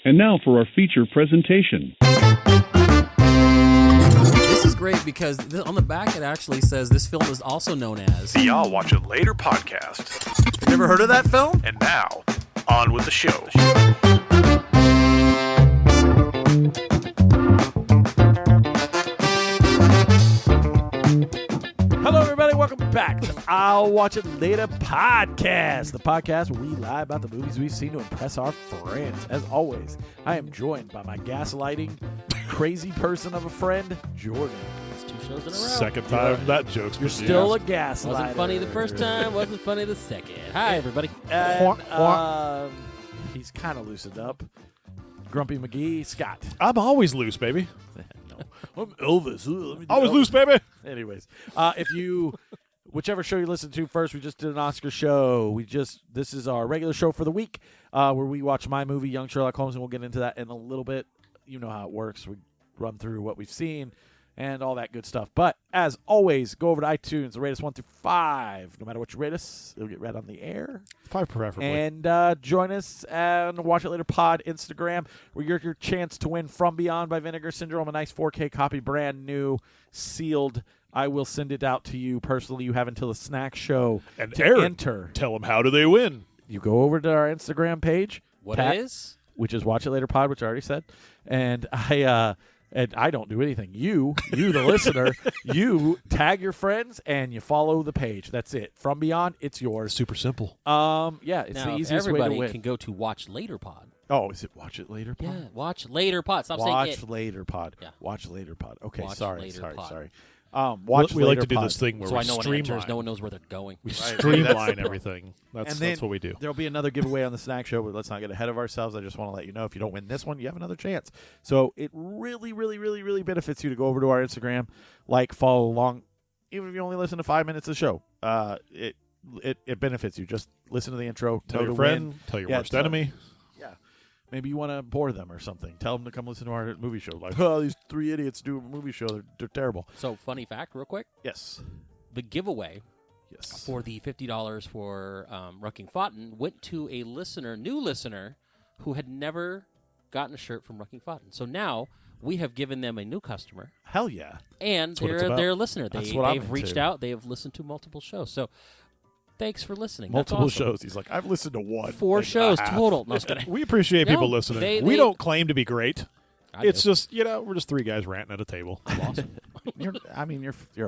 And now for our feature presentation. This is great because on the back it actually says this film is also known as the I'll Watch It Later podcast. You ever heard of that film? And now, on with the show. Hello, everybody. Welcome back to I'll Watch It Later podcast, the podcast where we lie about the movies we've seen to impress our friends. As always, I am joined by my gaslighting, crazy person of a friend, Jordan. It's 2 shows in a row. Second time that joke's You're still a gaslighter. Wasn't funny the first time, wasn't funny the second. Hi, everybody. And, he's kind of loosened up. Grumpy McGee, Scott. I'm always loose, baby. I'm Elvis. Let me do Always Elvis. loose, baby. Anyways, if you, whichever show you listen to first, we just did an Oscar show. This is our regular show for the week, where we watch my movie, Young Sherlock Holmes, and we'll get into that in a little bit. You know how it works. We run through what we've seen and all that good stuff. But as always, go over to iTunes, rate us 1 through 5. No matter what you rate us, it'll get read on the air. 5 preferably. And join us on Watch It Later Pod Instagram, where you're your chance to win From Beyond by Vinegar Syndrome, a nice 4K copy, brand new, sealed. I will send it out to you personally. You have until the snack show And to Aaron, enter. Tell them, how do they win? You go over to our Instagram page. What it is? Which is Watch It Later Pod, which I already said. And I don't do anything. You the listener, you tag your friends and you follow the page. That's it. From Beyond, it's yours. Super simple. Yeah, it's Now, the if easiest way to everybody win. can go to Watch Later Pod. Oh, is it Watch It Later Pod? Yeah, Watch Later Pod. Stop saying Watch it. Later Pod. Yeah. Watch Later Pod. Okay, Watch sorry. Later Pod. Watch we Later like to do Pod. this thing where So we I know when it streamline. enters, no one knows where they're going. We Right. streamline everything. And That's then what we do. There'll be another giveaway on the snack show, but let's not get ahead of ourselves. I just want to let you know if you don't win this one, you have another chance. So it really, really, really, really benefits you to go over to our Instagram, follow along, even if you only listen to 5 minutes of the show. It benefits you. Just listen to the intro. Tell know your to friend. win. Tell your Yeah, worst enemy. Yeah. Maybe you want to bore them or something. Tell them to come listen to our movie show. Like, oh, these 3 idiots do a movie show. They're terrible. So, funny fact, real quick. Yes. The giveaway for the $50 for Rucking Fountain went to a new listener, who had never gotten a shirt from Rucking Fountain. So now we have given them a new customer. Hell yeah. And what it's about. they're a listener. That's what I'm They've reached into. out. They have listened to multiple shows. So thanks for listening. Multiple That's awesome. shows. He's like, I've listened to 1. 4 and shows a half. total. No, just kidding. We appreciate No, people listening. they- we don't claim to be great. I It's do. just, we're just 3 guys ranting at a table. awesome. You're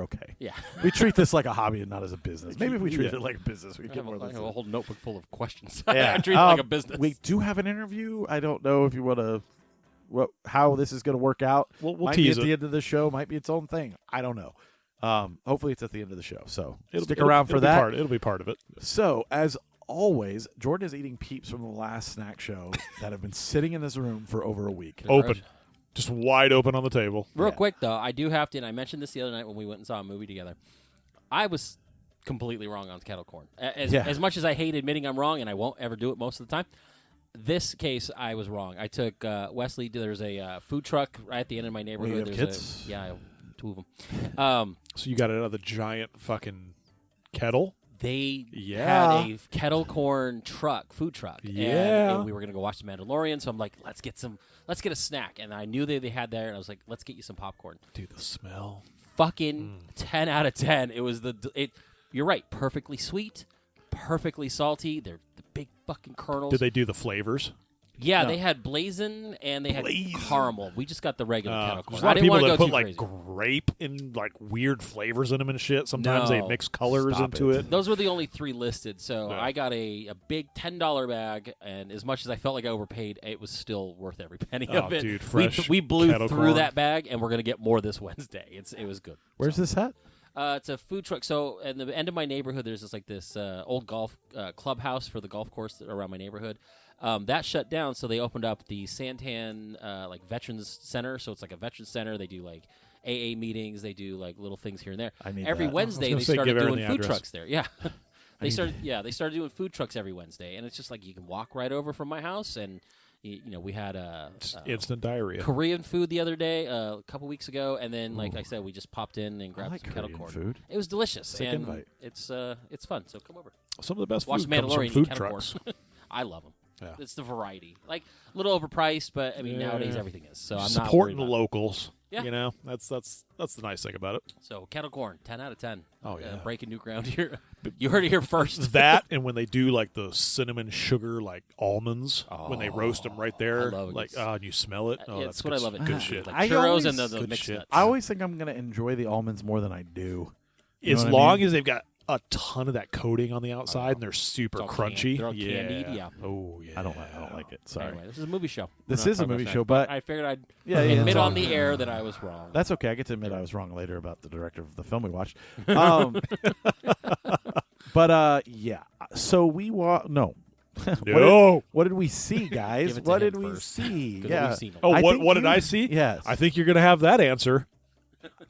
okay. Yeah. We treat this like a hobby and not as a business. Maybe if we treat Yeah. it like a business, we I get have, more I than have a whole notebook full of questions. Yeah. I treat it like a business. We do have an interview. I don't know if you want to, how this is going to work out. We'll might tease be at it. the end of the show. Might be its own thing. I don't know. Hopefully it's at the end of the show. So stick It'll- around for it'll be that. It'll be part of it. So as always, Jordan is eating Peeps from the last snack show that have been sitting in this room for over a week. Open. Just wide open on the table. Real Yeah. quick, though, I do have to, and I mentioned this the other night when we went and saw a movie together. I was completely wrong on kettle corn. As much as I hate admitting I'm wrong, and I won't ever do it most of the time, this case, I was wrong. I took Wesley. There's a food truck right at the end of my neighborhood. you have There's kids? I have 2 of them. So you got another giant fucking kettle? They Yeah. had a kettle corn food truck. Yeah. And we were going to go watch The Mandalorian, so I'm like, let's get a snack. And I knew they had there, and I was like, let's get you some popcorn. Dude, the smell. Fucking 10 out of 10. It was you're right, perfectly sweet, perfectly salty. They're the big fucking kernels. Did they do the flavors? Yeah, No. they had blazon and they had caramel. We just got the regular kettle corn. There's a lot I of didn't people want to that go put too like crazy. grape and like weird flavors in them and shit. Sometimes they No. mix colors Stop into it. it. Those were the only 3 listed, so Yeah. I got a big $10 bag, and as much as I felt like I overpaid, it was still worth every penny Oh, of it. dude, fresh we blew kettle through corn. that bag, and we're going to get more this Wednesday. It was good. Where's this at? It's a food truck. So at the end of my neighborhood, there's this old golf clubhouse for the golf course around my neighborhood. That shut down, so they opened up the Santan Veterans Center. So it's like a veterans center. They do like AA meetings. They do like little things here and there. I need Every that. Wednesday I they was gonna say, started give Aaron doing the food address. trucks there. Yeah. They started doing food trucks every Wednesday, and it's just like you can walk right over from my house, and we had Instant diarrhea. Korean food the other day, a couple weeks ago, and then like I said, we just popped in and grabbed like some kettle Korean corn. food. It was delicious, Sick and invite. it's fun. So come over. Some of the best Watch food comes from Mandalorian. food Kettle corn. trucks. I love them. Yeah. It's the variety. Like a little overpriced, but I mean nowadays everything is. So I'm not supporting the worried about it. locals. Yeah. You know, that's the nice thing about it. So kettle corn, 10 out of 10. Oh, yeah. Breaking new ground here. You heard it here first. That and when they do like the cinnamon sugar like almonds when they roast them right there, I love it. like and you smell it. Oh, That's that's what good, I love. It good shit. Like I churros always- and the Good mixed shit. nuts. I always think I'm going to enjoy the almonds more than I do. You As know what I long mean? as they've got a ton of that coating on the outside and they're super It's all crunchy. They're all candied. Yeah. Oh yeah. I don't like it. Sorry. Anyway, this is a movie show. This We're not is a talking movie about show, that. but- I figured I'd Yeah, admit that's on all. the air that I was wrong. That's okay. I get to admit I was wrong later about the director of the film we watched. But yeah. So we no. No. What did we see, guys? Give it to What him did we first. see? 'Cause Yeah. we've seen them. Oh, I what think what did you- I see? Yes. I think you're gonna have that answer.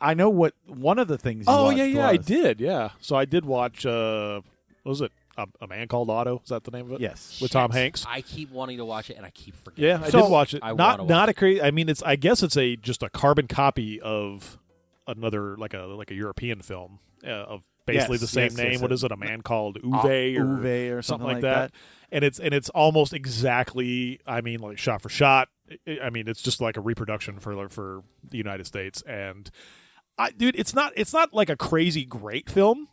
I know what one of the things. You Oh watched yeah, I was. did. Yeah. So I did watch. What was it? A Man Called Otto? Is that the name of it? Yes. With Tom Shit. Hanks. I keep wanting to watch it, and I keep forgetting. Yeah, I So- did watch it. I Not wanna watch a crazy. I mean, it's. I guess it's just a carbon copy of another like a European film of basically Yes, the same yes, name. yes, What yes. is it? A Man Called Uwe or Uwe or something like that. And it's almost exactly. I mean, like shot for shot. I mean, it's just like a reproduction for the United States. And dude, it's not like a crazy great film,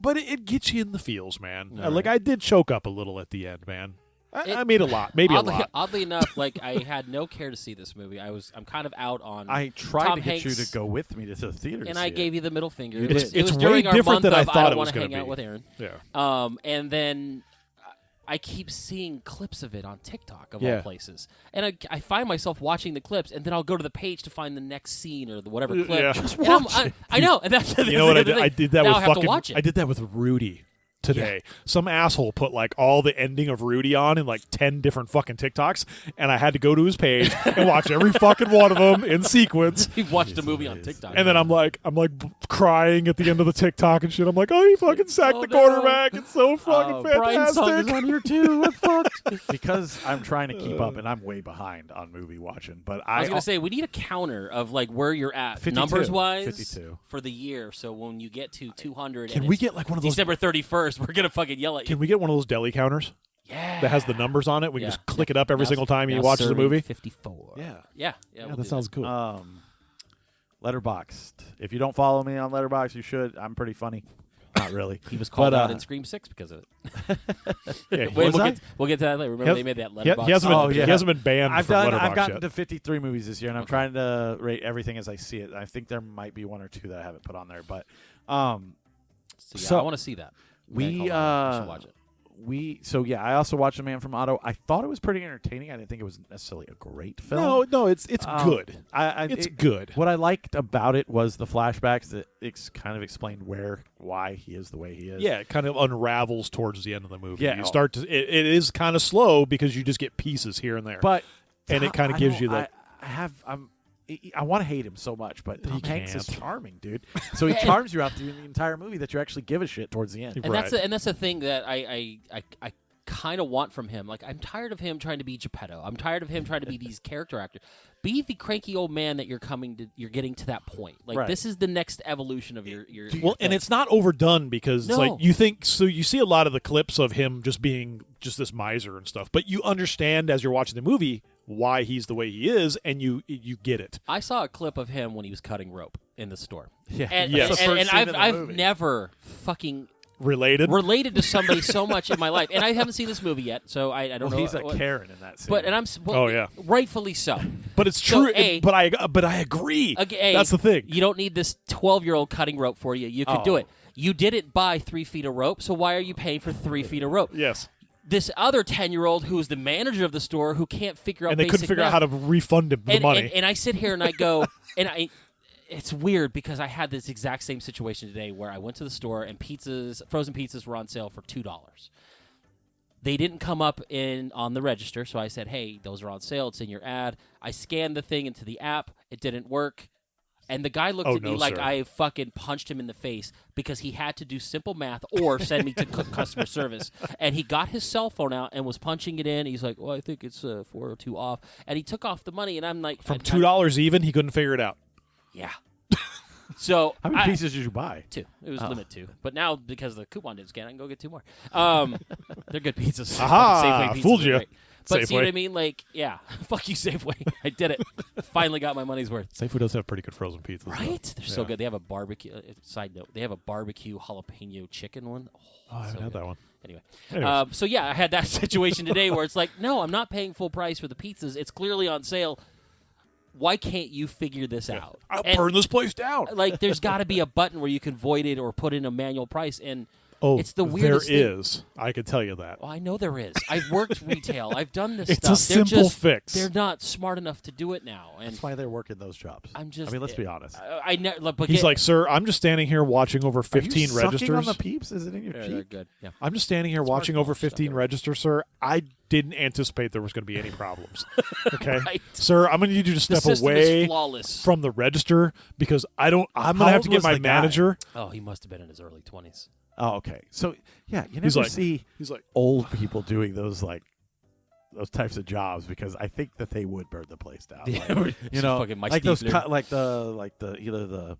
but it gets you in the feels, man. All Like right. I did choke up a little at the end, man. I made a lot, maybe oddly, a lot. Oddly enough, like I had no care to see this movie. I'm kind of out on. I tried Tom to get you Hanks, to go with me to the theater, and to I see gave you the middle finger. You It was, did. it was It's during way our different month than I of thought I it don't was want to gonna hang out be. with Aaron. Yeah. And then I keep seeing clips of it on TikTok of Yeah. all places, and I find myself watching the clips, and then I'll go to the page to find the next scene or the whatever clip. Yeah. Just And I'm- watch it. I know, and that's You know what I the did? I thing. did that now with I have fucking. to watch it. I did that with Rudy today. Some asshole put like all the ending of Rudy on in like 10 different fucking TikToks, and I had to go to his page and watch every fucking one of them in sequence. He watched a movie on TikTok, And then I'm like crying at the end of the TikTok and shit. I'm like, oh, he fucking sacked the quarterback. It's so fucking Brian's song is fantastic. on here too. I'm fucked. because I'm trying to keep up and I'm way behind on movie watching. But I was gonna say we need a counter of like where you're at 52. numbers wise 52. for the year. So when you get to 200, Can and we it's get like one of those? December 31st, we're gonna fucking yell at you. Can we get one of those deli counters Yeah, that has the numbers on it? We can Yeah. just click it up every Now- single time he now watches a serving movie. 54. Yeah. yeah. Yeah, that sounds cool. Letterboxd. If you don't follow me on Letterboxd, you should. I'm pretty funny. Not really. He was called But, out in Scream 6 because of it. Yeah, Wait, Was we'll get to that later. Remember He they made that he, letterbox. he hasn't been, Oh, yeah. he hasn't been banned I've from done. Letterboxd I've gotten yet. to 53 movies this year, and I'm Okay. trying to rate everything as I see it. I think there might be one or two that I haven't put on there, but So, So, I want to see that. we, Man Called Otto. I should watch it. I also watched The Man from Otto. I thought it was pretty entertaining. I didn't think it was necessarily a great film. No, it's good. It's Good. What I liked about it was the flashbacks that kind of explained why he is the way he is. Yeah, it kind of unravels towards the end of the movie. Yeah. You start to. It is kind of slow because you just get pieces here and there. But And it kinda gives you that- I want to hate him so much, but Tom You Hanks is can't. charming, dude. So he charms you out through the entire movie that you actually give a shit towards the end. And Right. that's the thing that I kind of want from him. Like I'm tired of him trying to be Geppetto. I'm tired of him trying to be these character actors. Be the cranky old man that you're getting to that point. Like Right. this is the next evolution of your Well, and thing. it's not overdone because No. like you think so. You see a lot of the clips of him just being just this miser and stuff, but you understand as you're watching the movie why he's the way he is, and you get it. I saw a clip of him when he was cutting rope in the store. Yeah. And, Yes. That's the and, first and scene I've of the I've movie. never fucking Related. related to somebody so much in my life, and I haven't seen this movie yet, so I don't know. He's a what- Karen in that scene. But and I'm Oh, yeah. rightfully so. But it's So, true. A- but I agree. Okay, That's the thing. You don't need this 12-year-old cutting rope for you. You could do Oh. it. You didn't buy 3 feet of rope, so why are you paying for 3 feet of rope? Yes. This other 10-year-old who's the manager of the store who can't figure out And they couldn't basic figure out math. how to refund him the money. And I sit here and I go, it's weird because I had this exact same situation today where I went to the store and frozen pizzas were on sale for $2. They didn't come up on the register, so I said, hey, those are on sale. It's in your ad. I scanned the thing into the app. It didn't work. And the guy looked Oh, at me no, like sir. I fucking punched him in the face because he had to do simple math or send me to customer service. And he got his cell phone out and was punching it in. He's like, well, I think it's 4 or 2 off. And he took off the money, and I'm like... From $2 even, he couldn't figure it out. Yeah. So how many pieces did you buy? 2. It was limit 2. But now, because the coupon didn't scan, I can go get 2 more. They're good pizzas. Aha! Fucking Safeway pizzas Fooled are you. great. But see what Safeway. I mean? Like, yeah, fuck you, Safeway. I did it. Finally got my money's worth. Safeway does have pretty good frozen pizzas. Right? Though. They're so good. They have a barbecue. Side note: they have a barbecue jalapeno chicken one. Oh, I haven't had that one. Anyway, Anyways. so yeah, I had that situation today where it's like, no, I'm not paying full price for the pizzas. It's clearly on sale. Why can't you figure this out? I'll And, burn this place down. Like, there's got to be a button where you can void it or put in a manual price, and it's the there weirdest thing. is. I can tell you that. Well, I know there is. I've worked retail. I've done this It's stuff. a simple fix. They're not smart enough to do it now, and That's why they're working those jobs. I'm just. I mean, let's be honest. I never. But He's like, sir, I'm just standing here watching over 15 Are you sucking registers. on the peeps? Is it in your they're cheek? good. Yeah. I'm just standing here watching over 15 stuff. registers, sir. I didn't anticipate there was going to be any problems. Okay, Right. sir, I'm going to need you to The step system away is flawless. from the register because I'm going How to have old to get was my the guy? manager. Oh, he must have been in his early 20s. Oh, okay. So yeah, you He's never like- see He's like, old people doing those types of jobs because I think that they would burn the place down. Like, you know, fucking Mike like those Stiefler. like the either the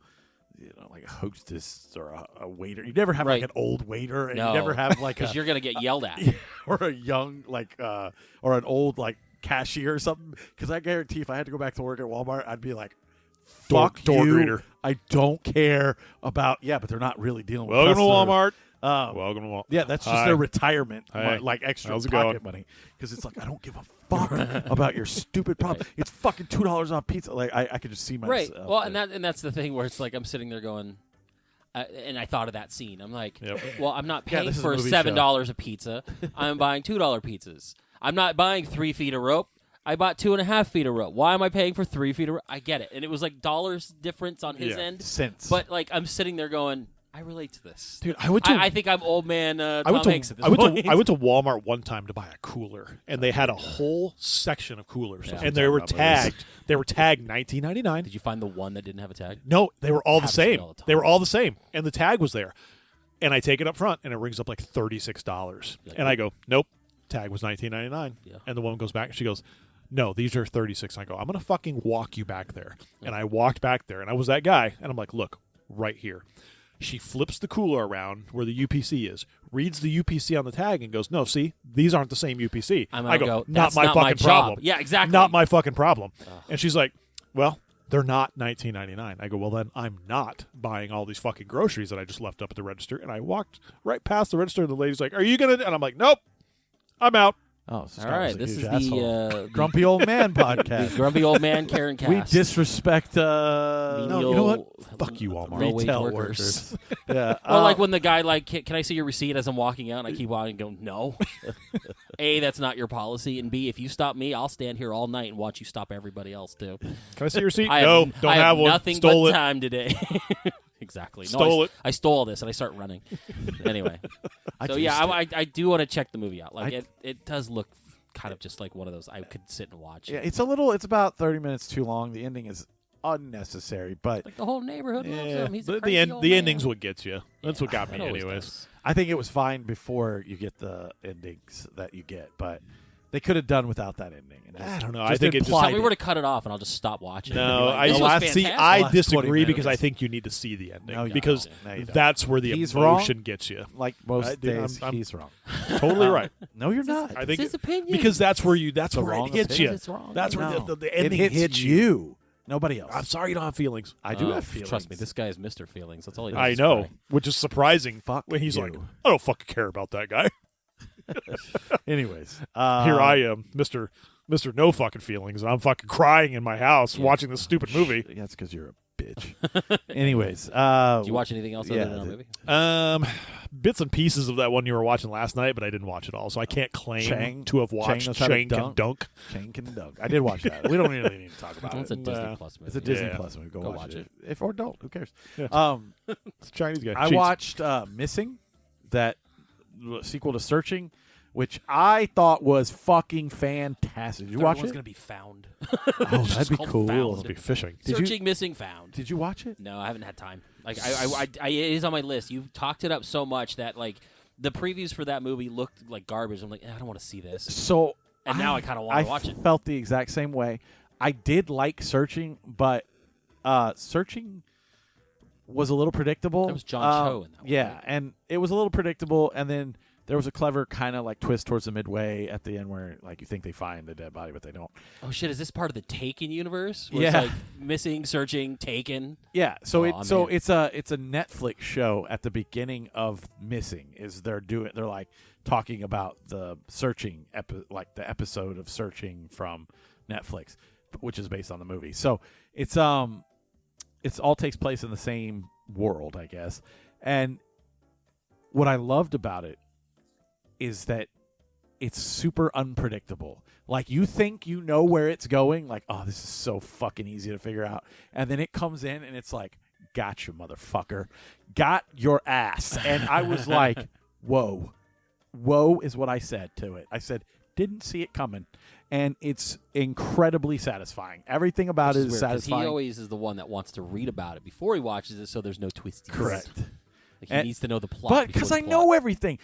like a hostess or a waiter. You never have Right. like an old waiter, and No. you never have like Because a you're gonna get yelled at. or a young or an old cashier or something. Because I guarantee if I had to go back to work at Walmart, I'd be like, fuck door you. greeter. I don't care about but they're not really dealing with welcome to customers. Walmart. Um, Welcome to Walmart. yeah, that's just Hi. their retirement, Hey. like extra How's it pocket going? money. Because it's like I don't give a fuck about your stupid problem. It's fucking $2 off pizza. Like I could just see myself. Right. Well, and that's the thing where it's like I'm sitting there going, and I thought of that scene. I'm like, Yep. well, I'm not Yeah, paying this is a for movie $7 a pizza. I'm buying $2 pizzas. I'm not buying 3 feet of rope. I bought 2.5 feet of rope. Why am I paying for 3 feet of rope? I get it. And it was like dollars difference on his Yeah. end. Cents. But like I'm sitting there going, I relate to this. Dude, I went to I think I'm old man I Tom went to Hanks at this I went point. to I went to Walmart one time to buy a cooler, and they had a whole section of coolers, Yeah. and they were Talking about tagged. They were tagged $19.99. Did you find the one that didn't have a tag? No, they were all the Happens to me same. all the time. They were all the same, and the tag was there. And I take it up front, and it rings up like $36, Yeah. and I go, nope, tag was $19.99. Yeah. And the woman goes back, and she goes, no, these are 36. I go, I'm gonna fucking walk you back there, and I walked back there, and I was that guy, and I'm like, look, right here. She flips the cooler around where the UPC is, reads the UPC on the tag, and goes, "No, see, these aren't the same UPC." I go, "Not "That's my not fucking my job." problem. Yeah, exactly. Not my fucking problem. And she's like, "Well, they're not $19.99." I go, "Well, then I'm not buying all these fucking groceries that I just left up at the register." And I walked right past the register, and the lady's like, "Are you gonna?" And I'm like, "Nope, I'm out." oh, so All Scott right, was a this huge is asshole. the Grumpy Old Man the podcast. grumpy old man Karen cast. We disrespect No, you know what? Fuck you, Walmart. Low-wage retail workers. workers. Yeah. Or like when the guy like, can I see your receipt as I'm walking out? And I keep walking and go, no. A, that's not your policy, and B, if you stop me, I'll stand here all night and watch you stop everybody else too. Can I see your receipt? I No, have, don't I have one. Nothing Stole but it. time today. Exactly. Stole it. I stole all this and I start running. Anyway, so yeah, I do want to check the movie out. Like it does look kind of just like one of those I could sit and watch. Yeah, it's about 30 minutes too long. The ending is unnecessary, but Like the whole neighborhood loves Yeah, him. He's a but crazy old the man. ending's what gets you. That's what got me, It always anyways. does. I think it was fine before you get the endings that you get, but they could have done without that ending. And I don't know. just I think it just- implied Tell me where to cut it off, and I'll just stop watching. No, Like, this was I fantastic. I Last 20 disagree because I minutes. think you need to see the ending No, you because don't. No, you don't. that's where the He's wrong. emotion gets you. like most Dude, days, I'm he's wrong. Totally right. No, you're not. I think his opinion. because that's where that's The where wrong it hits opinion. you. It's wrong. That's where No. the ending it hits you. Nobody else. I'm sorry you don't have feelings. I do Oh, have feelings. Trust me, this guy is Mr. Feelings. That's all he does. I is know, cry. which is surprising. Fuck when he's you. like, I don't fucking care about that guy. Anyways, Here I am, Mister No fucking feelings, and I'm fucking crying in my house watching this stupid movie. Yeah, it's because you're a bitch. Anyways, Did you watch anything else yeah, other than our the- movie? Bits and pieces of that one you were watching last night, but I didn't watch it all, so I can't claim Chang- to have Chang watched knows how to Shank and dunk. Dunk. Chang and Doug. I did watch that. We don't really need to talk about It's it. a Disney Nah. Plus movie. It's a Disney Yeah. Plus movie. Go, Go watch, watch it. If or don't, who cares? Yeah. It's a Chinese guy. I Cheats. watched Missing, that sequel to Searching, which I thought was fucking fantastic. Did you watch Everyone's it? gonna be found. Oh, that'd be called cool. Found. Must be fishing. Did Searching, you missing, found. did you watch it? No, I haven't had time. Like it is on my list. You've talked it up so much that like the previews for that movie looked like garbage. I'm like, I don't want to see this. So And now I kinda wanna watch it. I felt the exact same way. I did like Searching, but Searching was a little predictable. That was John Cho in that one, Yeah, right? and it was a little predictable, and then There was a clever kind of like twist towards the midway at the end where like you think they find the dead body, but they don't. Oh shit! Is this part of the Taken universe? Where Yeah. It's like missing, searching, Taken. Yeah. So Oh, man. it's a Netflix show at the beginning of Missing. They're like talking about the searching like the episode of Searching from Netflix, which is based on the movie. So it's all takes place in the same world, I guess. And what I loved about it is that it's super unpredictable. Like, you think you know where it's going, like, oh, this is so fucking easy to figure out. And then it comes in and it's like, got you, motherfucker. Got your ass. And I was like, whoa. Whoa is what I said to it. I said, didn't see it coming. And it's incredibly satisfying. Everything about it is satisfying. He always is the one that wants to read about it before he watches it, so there's no twisties. Correct. Like, he needs to know the plot. But because before I the know plot. everything.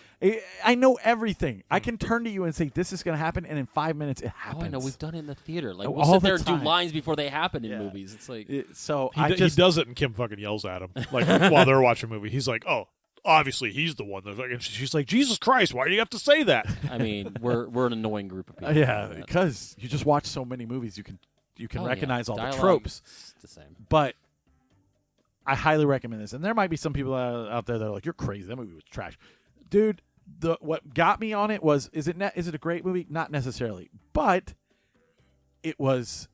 I know everything. I can turn to you and say, this is going to happen, and in 5 minutes, it happens. Oh, I know. We've done it in the theater. Like, Oh, we'll all sit the there and do time. lines before they happen in Yeah. movies. It's like, So He, I he just does it, and Kim fucking yells at him like while they're watching a movie. He's like, "Oh, obviously he's the one." That's like, and she's like, "Jesus Christ, why do you have to say that?" I mean, we're an annoying group of people. yeah, But- because you just watch so many movies, you can Oh, yeah. recognize all the Dialogue, tropes. it's the same. But I highly recommend this. And there might be some people out there that are like, "You're crazy. That movie was trash." Dude, what got me on it was, is it a great movie? Not necessarily. But it was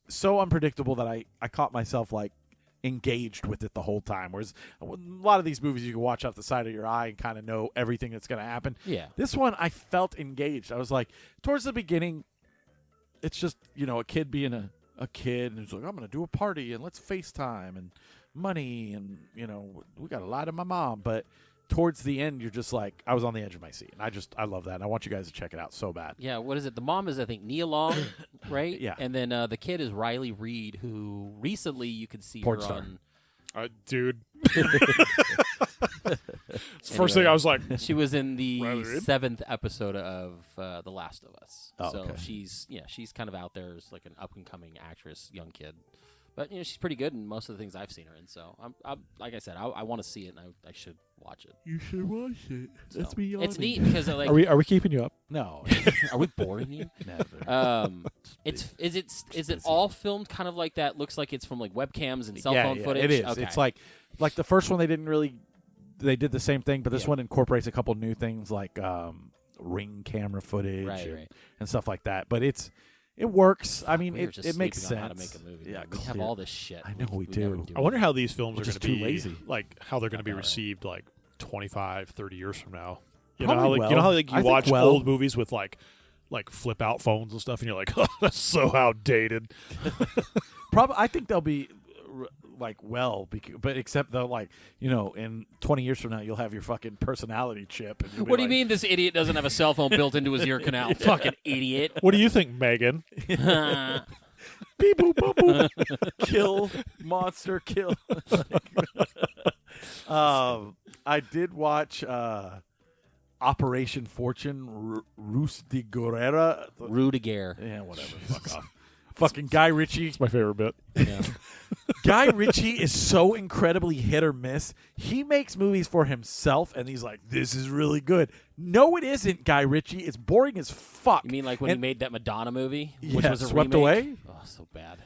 so unpredictable that I caught myself like engaged with it the whole time. Whereas a lot of these movies you can watch off the side of your eye and kind of know everything that's going to happen. Yeah. This one I felt engaged. I was like, towards the beginning, it's just, a kid being a kid, and he's like, I'm going to do a party, and let's FaceTime, and money, and, we got to lie to my mom. But towards the end, you're just like, I was on the edge of my seat. And I love that. And I want you guys to check it out so bad. Yeah, what is it? The mom is, I think, Nia Long, right? Yeah. And then the kid is Riley Reid, who recently you could see Porn her star. on. Dude. First thing I was like, She was in the Riley Reid? 7th episode of The Last of Us. Oh, so okay. she's kind of out there as like an up and coming actress, young kid. But she's pretty good in most of the things I've seen her in. So I'm like I said, I want to see it, and I should watch it. You should watch it. So, it's neat because like, are we keeping you up? No. are we boring you? Never. Is it all filmed kind of like that? Looks like it's from like webcams and cell phone yeah, footage. it is. Okay. It's like the first one they did the same thing, but this Yeah. one incorporates a couple new things like Ring camera footage Right. and stuff like that. But it works. I mean, We were just it makes sleeping sense. on how to make a movie. Yeah, we have clear. all this shit. I know we never do. I wonder how these films We're are going just to too be lazy. like how they're going to be Not that received like 25, 30 years from now. Probably You know how like I you think watch well. old movies with like flip out phones and stuff, and you're like, oh, that's so outdated. Probably, I think they'll be but except though, in 20 years from now, you'll have your fucking personality chip. And you'll be What do you like, mean this idiot doesn't have a cell phone built into his ear canal? Fucking idiot. What do you think, Megan? Beep boop boop boop. Kill monster kill. I did watch Operation Fortune. Rus de Guerrera. Rudiger. Yeah, whatever. Fuck off. Fucking Guy Ritchie. It's my favorite bit. Yeah. Guy Ritchie is so incredibly hit or miss. He makes movies for himself, and he's like, "This is really good." No, it isn't, Guy Ritchie. It's boring as fuck. You mean like when he made that Madonna movie, which Yeah, was a Swept remake? Away? Oh, so bad.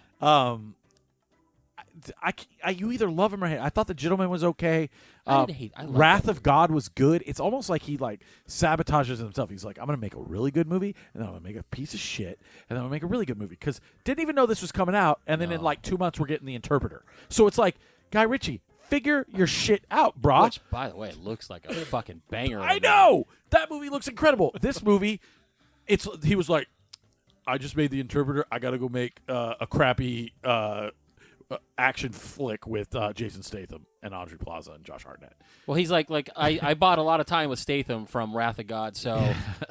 You either love him or hate. I thought The Gentleman was okay. I didn't hate. I loved Wrath that of God was good. It's almost like he sabotages himself. He's like, I'm gonna make a really good movie, and then I'm gonna make a piece of shit, and then I'm gonna make a really good movie. Because didn't even know this was coming out, and then in No. like 2 months we're getting The Interpreter. So it's like, Guy Ritchie, figure your shit out, brah. Which, by the way, looks like a fucking banger. I know that movie looks incredible. This movie, he was like, I just made The Interpreter. I got to go make a crappy action flick with Jason Statham and Audrey Plaza and Josh Hartnett. Well, he's like I bought a lot of time with Statham from Wrath of God, so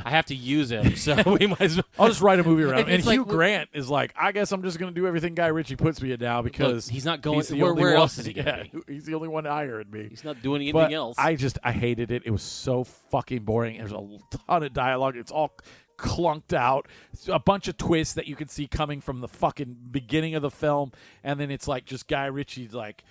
I have to use him. So we might as well. I'll just write a movie around him. And It's like- Hugh Grant is like, I guess I'm just going to do everything Guy Ritchie puts me in now because he's not going. the Where, only where one- else is he going to be? He's the only one hiring me. He's not doing anything But else. I hated it. It was so fucking boring. There's a ton of dialogue. It's all clunked out. It's a bunch of twists that you can see coming from the fucking beginning of the film, and then it's like just Guy Ritchie's like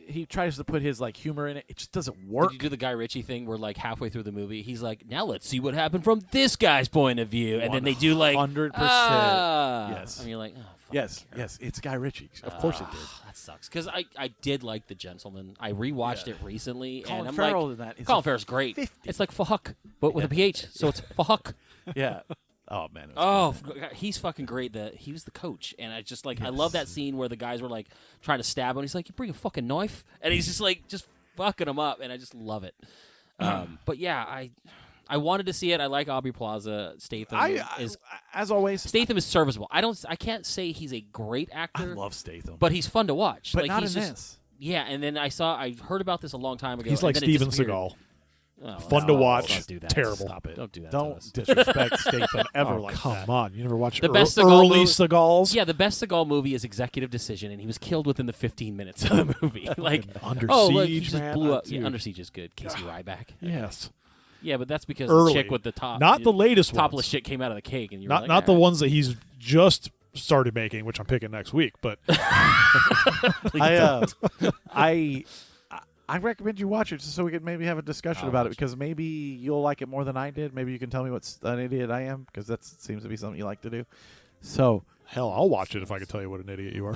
he tries to put his like humor in it. It just doesn't work. Did you do the Guy Ritchie thing where like halfway through the movie he's like, now let's see what happened from this guy's point of view, and then they do like 100%. Yes, Yes. and you're like, oh, fuck, Yes, yes, it's Guy Ritchie. Of course it did. That sucks because I did like The Gentleman. I rewatched it recently, Colin and I'm Farrell like, in that is Colin Farrell's great. 50. It's like fuck, but with a PH, so it's fuck. Yeah. Oh man. It was Oh, good. he's fucking great. He was the coach, and I just like I love that scene where the guys were like trying to stab him. He's like, "You bring a fucking knife," and he's just like just fucking him up, and I just love it. But yeah, I wanted to see it. I like Aubrey Plaza. Statham is as always. Statham is serviceable. I can't say he's a great actor. I love Statham, but he's fun to watch. but like, not he's in just, this. Yeah, and then I heard about this a long time ago. He's and like then it Steven disappeared. Seagal. Oh, Fun no, to watch. don't do that. Terrible. Stop it. Don't do that. Don't to us. disrespect Statham ever Oh, like come that. on. You never watched The best Seagal early movie- Seagals? Yeah, the best Seagal movie is Executive Decision, and he was killed within the 15 minutes of the movie. Like, Under oh, Siege, look, he just man. blew up. Dude. Yeah, Under Siege is good. Casey Ryback. Yes. Yeah, but that's because Early. the chick with the top, Not the latest topless ones. shit came out of the cake, and you were Not like, not the "All right." ones that he's just started making, which I'm picking next week. But I recommend you watch it just so we can maybe have a discussion I'll about it watch it. because maybe you'll like it more than I did. Maybe you can tell me what an idiot I am because that seems to be something you like to do. So, hell, I'll watch it if I can tell you what an idiot you are.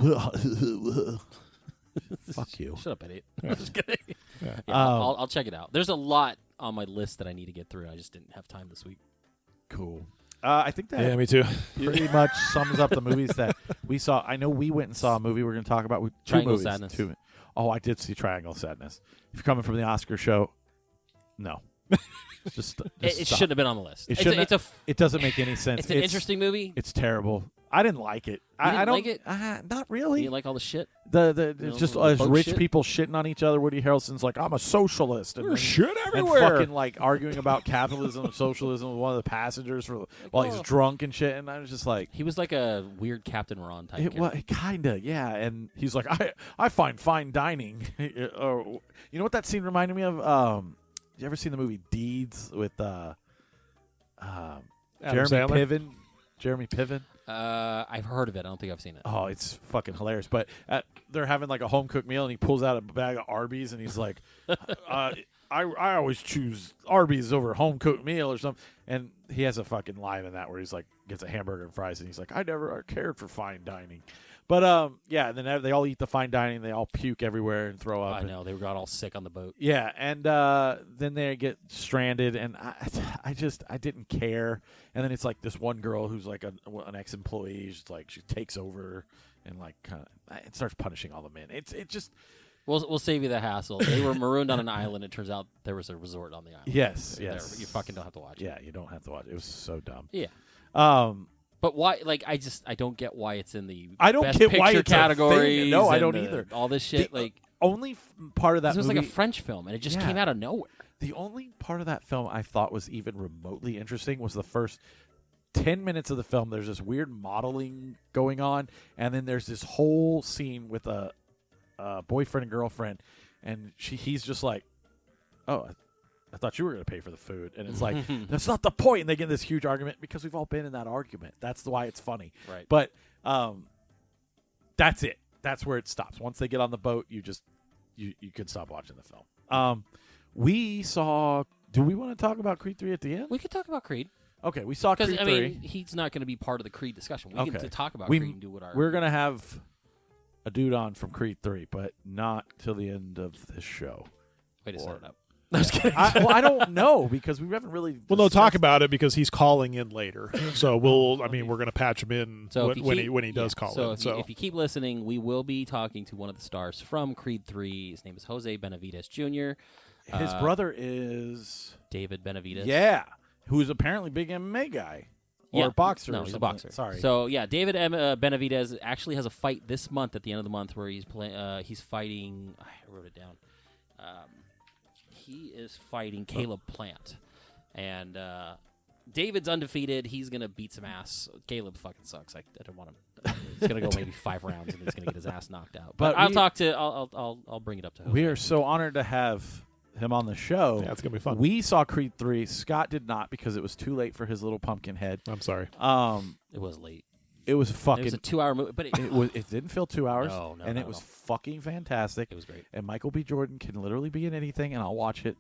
fuck you. Shut up, idiot. I'm just kidding. Yeah, Um, I'll check it out. There's a lot on my list that I need to get through. I just didn't have time this week. Cool. I think that Yeah, me too. pretty much sums up the movies that we saw. I know we went and saw a movie we're going to talk about. Two Triangle movies. Sadness. Oh, I did see Triangle Sadness. If you're coming from the Oscar show, no. just It stop. shouldn't have been on the list. It It's, shouldn't it's a It doesn't make any sense. it's an interesting movie. It's terrible. I didn't like it. I didn't don't like it? Not really. You like all the shit? The You know, just the as bug rich shit? people shitting on each other. Woody Harrelson's like, I'm a socialist, and There's then- shit and everywhere. fucking like arguing about capitalism and socialism with one of the passengers while he's oh. drunk and shit. And I was just like, He was like a weird Captain Ron type. it was character. kinda, yeah. And he's like, I find fine dining. Or, you know what that scene reminded me of? You ever seen the movie Deeds with Jeremy Sandler? Piven? Jeremy Piven. I've heard of it. I don't think I've seen it. Oh, it's fucking hilarious. But they're having like a home cooked meal, and he pulls out a bag of Arby's, and he's like, I always choose Arby's over home cooked meal or something. And he has a fucking line in that where he's like, gets a hamburger and fries, and he's like, I never cared for fine dining. But yeah, and then they all eat the fine dining, they all puke everywhere and throw up. I and- know they got all sick on the boat. Yeah, and then they get stranded, and I didn't care. And then it's like this one girl who's like an ex-employee. She's like she takes over and like kind of it starts punishing all the men. It just We'll save you the hassle. They were marooned on an island. It turns out there was a resort on the island. yes. There, you fucking don't have to watch it. Yeah, you don't have to watch. It was so dumb. Yeah. But why? Like, I don't get why it's in the I don't best get why picture it's a category. thing. No, I don't either. All this shit, The like only part of that this was movie like a French film, and it just Yeah. came out of nowhere. The only part of that film I thought was even remotely interesting was the first 10 minutes of the film. There's this weird modeling going on, and then there's this whole scene with a boyfriend and girlfriend, and he's just like, oh, I thought you were going to pay for the food. And it's like, that's not the point. And they get in this huge argument because we've all been in that argument. That's why it's funny. Right. But that's it. That's where it stops. Once they get on the boat, you can stop watching the film. We saw. Do we want to talk about Creed 3 at the end? We could talk about Creed Okay, we saw because Creed I 3. mean he's not going to be part of the Creed discussion. We Okay. can talk about We- Creed and do what our We're going to have a dude on from Creed 3, but not till the end of this show. way to set or- it up. I was kidding. I don't know because we haven't really. Well, no, discussed- talk about it because he's calling in later. So we're going to patch him in So if you when keep- he does yeah, call so in. if you keep listening, we will be talking to one of the stars from Creed 3. His name is Jose Benavidez Jr. His brother is David Benavidez. yeah, who's apparently a big MMA guy or Yeah. boxer. No, or he's a something. boxer. Sorry. So yeah, David Benavidez actually has a fight this month at the end of the month where he's he's fighting. I wrote it down. He is fighting Caleb Plant, and David's undefeated. He's gonna beat some ass. Caleb fucking sucks. I don't want him. He's gonna go maybe 5 rounds and he's gonna get his ass knocked out. But But I'll we- talk to. I'll bring it up to him. we are so honored to have him on the show. Yeah, it's going to be fun. We saw Creed 3. Scott did not because it was too late for his little pumpkin head. I'm sorry. It was late. It was It fucking. was a 2-hour movie, but It didn't feel 2 hours. No, and not it was at all. fucking fantastic. It was great. And Michael B. Jordan can literally be in anything, and I'll watch it.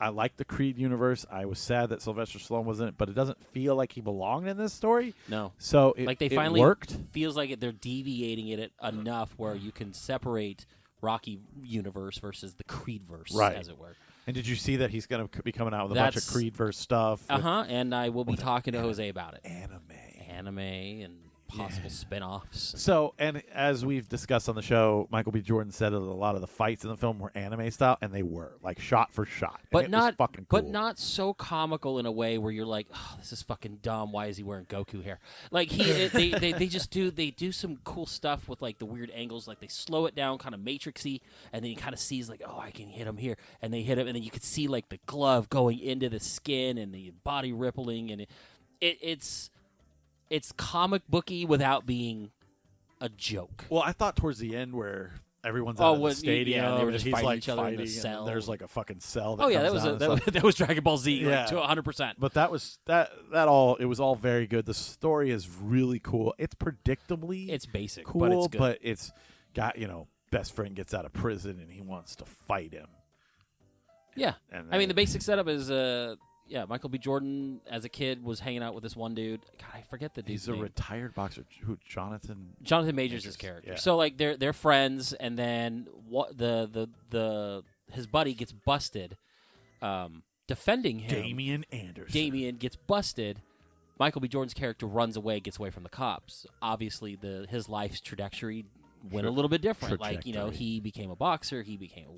I like the Creed universe. I was sad that Sylvester Stallone was in it, but it doesn't feel like he belonged in this story. No. So Like they it finally worked. feels like they're deviating it enough where you can separate Rocky universe versus the Creed verse, Right. as it were. And did you see that he's going to be coming out with a bunch of That's- Creed verse stuff? with And I will be talking to Jose about it. Anime. And possible spin-offs. So, and as we've discussed on the show, Michael B. Jordan said that a lot of the fights in the film were anime style, and they were like shot for shot. And But it not was fucking cool. but not so comical in a way where you're like, oh, this is fucking dumb. Why is he wearing Goku hair? Like they just do some cool stuff with like the weird angles. Like they slow it down, kind of matrixy, and then you kind of sees like, oh, I can hit him here, and they hit him, and then you could see like the glove going into the skin and the body rippling, and it's comic booky without being a joke. Well, I thought towards the end where everyone's out of the when- stadium, yeah, they were and just he's fighting like each other in the fighting, cell. and there's like a fucking cell. That Oh yeah, comes that was down and stuff. that was Dragon Ball Z, Yeah. like, to 100%. But that was that all. It was all very good. The story is really cool. It's predictably It's basic, cool, but it's good. it's got best friend gets out of prison and he wants to fight him. Yeah, And I mean, the then- basic setup is, Michael B. Jordan as a kid was hanging out with this one dude. God, I forget the dude's He's a name. retired boxer. Who? Jonathan Majors' his character. yeah. So like they're friends, and then what his buddy gets busted, defending him. Damian Anderson. Damien gets busted. Michael B. Jordan's character runs away, gets away from the cops. Obviously, his life's trajectory went a little bit different. Like Trajectory. he became a boxer. He became a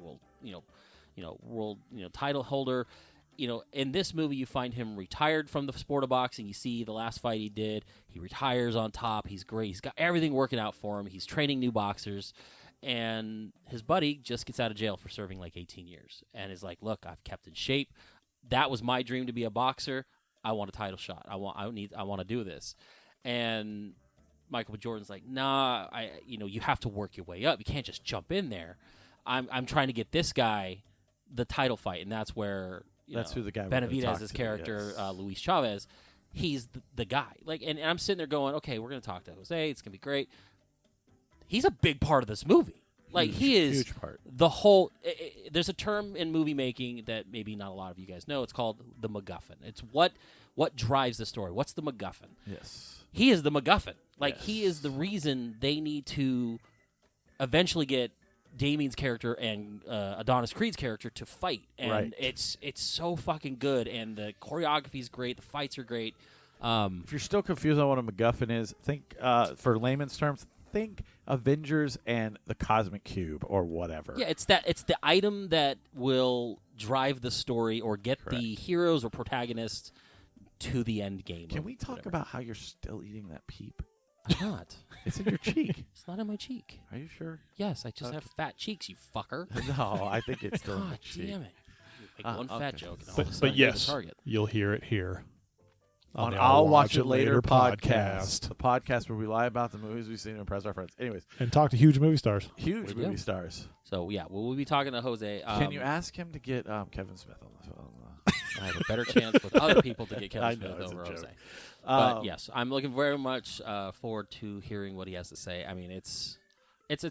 world title holder. In this movie, you find him retired from the sport of boxing. You see the last fight he did. He retires on top. He's great. He's got everything working out for him. He's training new boxers. And his buddy just gets out of jail for serving like 18 years and is like, look, I've kept in shape. That was my dream, to be a boxer. I want a title shot. I want to do this. And Michael B. Jordan's like, nah, you have to work your way up. You can't just jump in there. I'm trying to get this guy the title fight, and that's where That's who the guy we're gonna talk Benavidez's to, character, yes. Luis Chavez, he's the guy. Like, and I'm sitting there going, okay, we're gonna talk to Jose. It's gonna be great. He's a big part of this movie. Like he is huge part. the whole. There's a term in movie making that maybe not a lot of you guys know. It's called the MacGuffin. It's what drives the story. What's the MacGuffin? Yes. He is the MacGuffin. Like Yes. he is the reason they need to eventually get Damien's character and Adonis Creed's character to fight, and Right. it's so fucking good, and the choreography is great, the fights are great. If you're still confused on what a MacGuffin is, think for layman's terms, think Avengers and the Cosmic Cube or whatever. Yeah, it's the item that will drive the story or get the heroes or protagonists to the end game. Can or we talk whatever. about how you're still eating that peep? I'm not? It's in your cheek. It's not in my cheek. Are you sure? Yes, I just have fat cheeks, you fucker. No, I think it's still in God the cheek. damn it! You make one fat okay. joke, and all of a But sudden you're the yes, target. you'll hear it here On the I'll Watch It Later podcast. The podcast where we lie about the movies we've seen and impress our friends. Anyways, and talk to huge movie stars. huge We do. movie stars. So yeah, we'll be talking to Jose. Can you ask him to get Kevin Smith on the phone? I have a better chance with other people to get I Kevin know, Smith it's a over joke. Jose. But Um, yes, I'm looking very much forward to hearing what he has to say. I mean, it's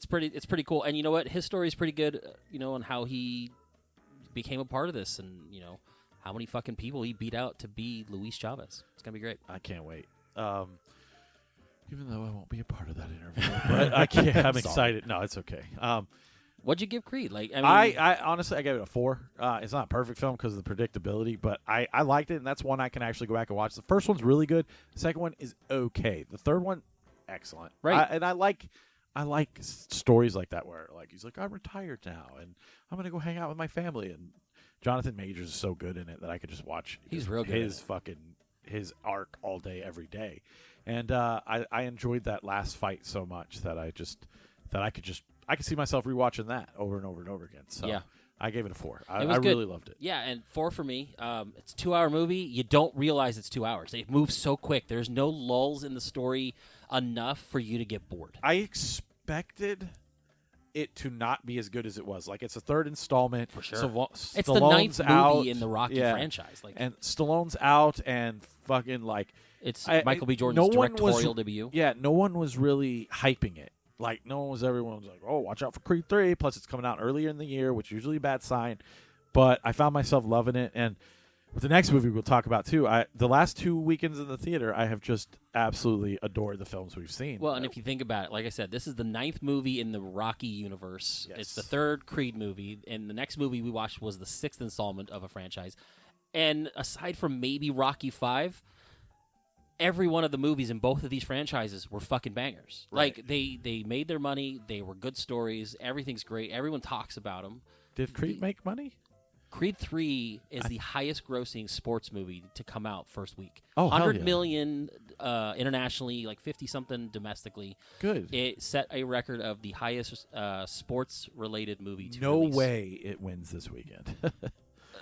pretty cool, and you know what? His story is pretty good. On how he became a part of this, and how many fucking people he beat out to be Luis Chavez. It's gonna be great. I can't wait. Even though I won't be a part of that interview, but I can't. I'm excited. No, it's okay. What'd you give Creed? Like, I mean, I honestly I gave it a 4. It's not a perfect film because of the predictability, but I liked it, and that's one I can actually go back and watch. The first one's really good. The second one is okay. The third one, excellent. Right. And I like stories like that where like he's like, I'm retired now, and I'm gonna go hang out with my family. And Jonathan Majors is so good in it that I could just watch. He's real good at his arc all day every day, and I enjoyed that last fight so much that I could see myself rewatching that over and over and over again. So Yeah. I gave it a 4. It I was good. really loved it. Yeah, and 4 for me. It's a 2-hour movie. You don't realize it's 2 hours. It moves so quick. There's no lulls in the story enough for you to get bored. I expected it to not be as good as it was. Like, it's a third installment. For sure. Stallone's It's the ninth movie out, in the Rocky franchise. Like, and Stallone's out, and fucking like it's Michael B. Jordan's directorial debut. Yeah, no one was really hyping it. Like, everyone was like, oh, watch out for Creed 3. Plus, it's coming out earlier in the year, which is usually a bad sign. But I found myself loving it, and with the next movie we'll talk about too, the last 2 weekends in the theater, I have just absolutely adored the films we've seen. Well, and if you think about it, like I said, this is the 9th movie in the Rocky universe. Yes. It's the 3rd Creed movie, and the next movie we watched was the 6th installment of a franchise. And aside from maybe Rocky 5, every one of the movies in both of these franchises were fucking bangers. Right. Like, they made their money, they were good stories, everything's great, everyone talks about them. Did Creed make money? Creed 3 is the highest-grossing sports movie to come out first week. Oh, hell 100 yeah. million internationally, like 50-something domestically. Good. It set a record of the highest sports-related movie to No release. way it wins this weekend.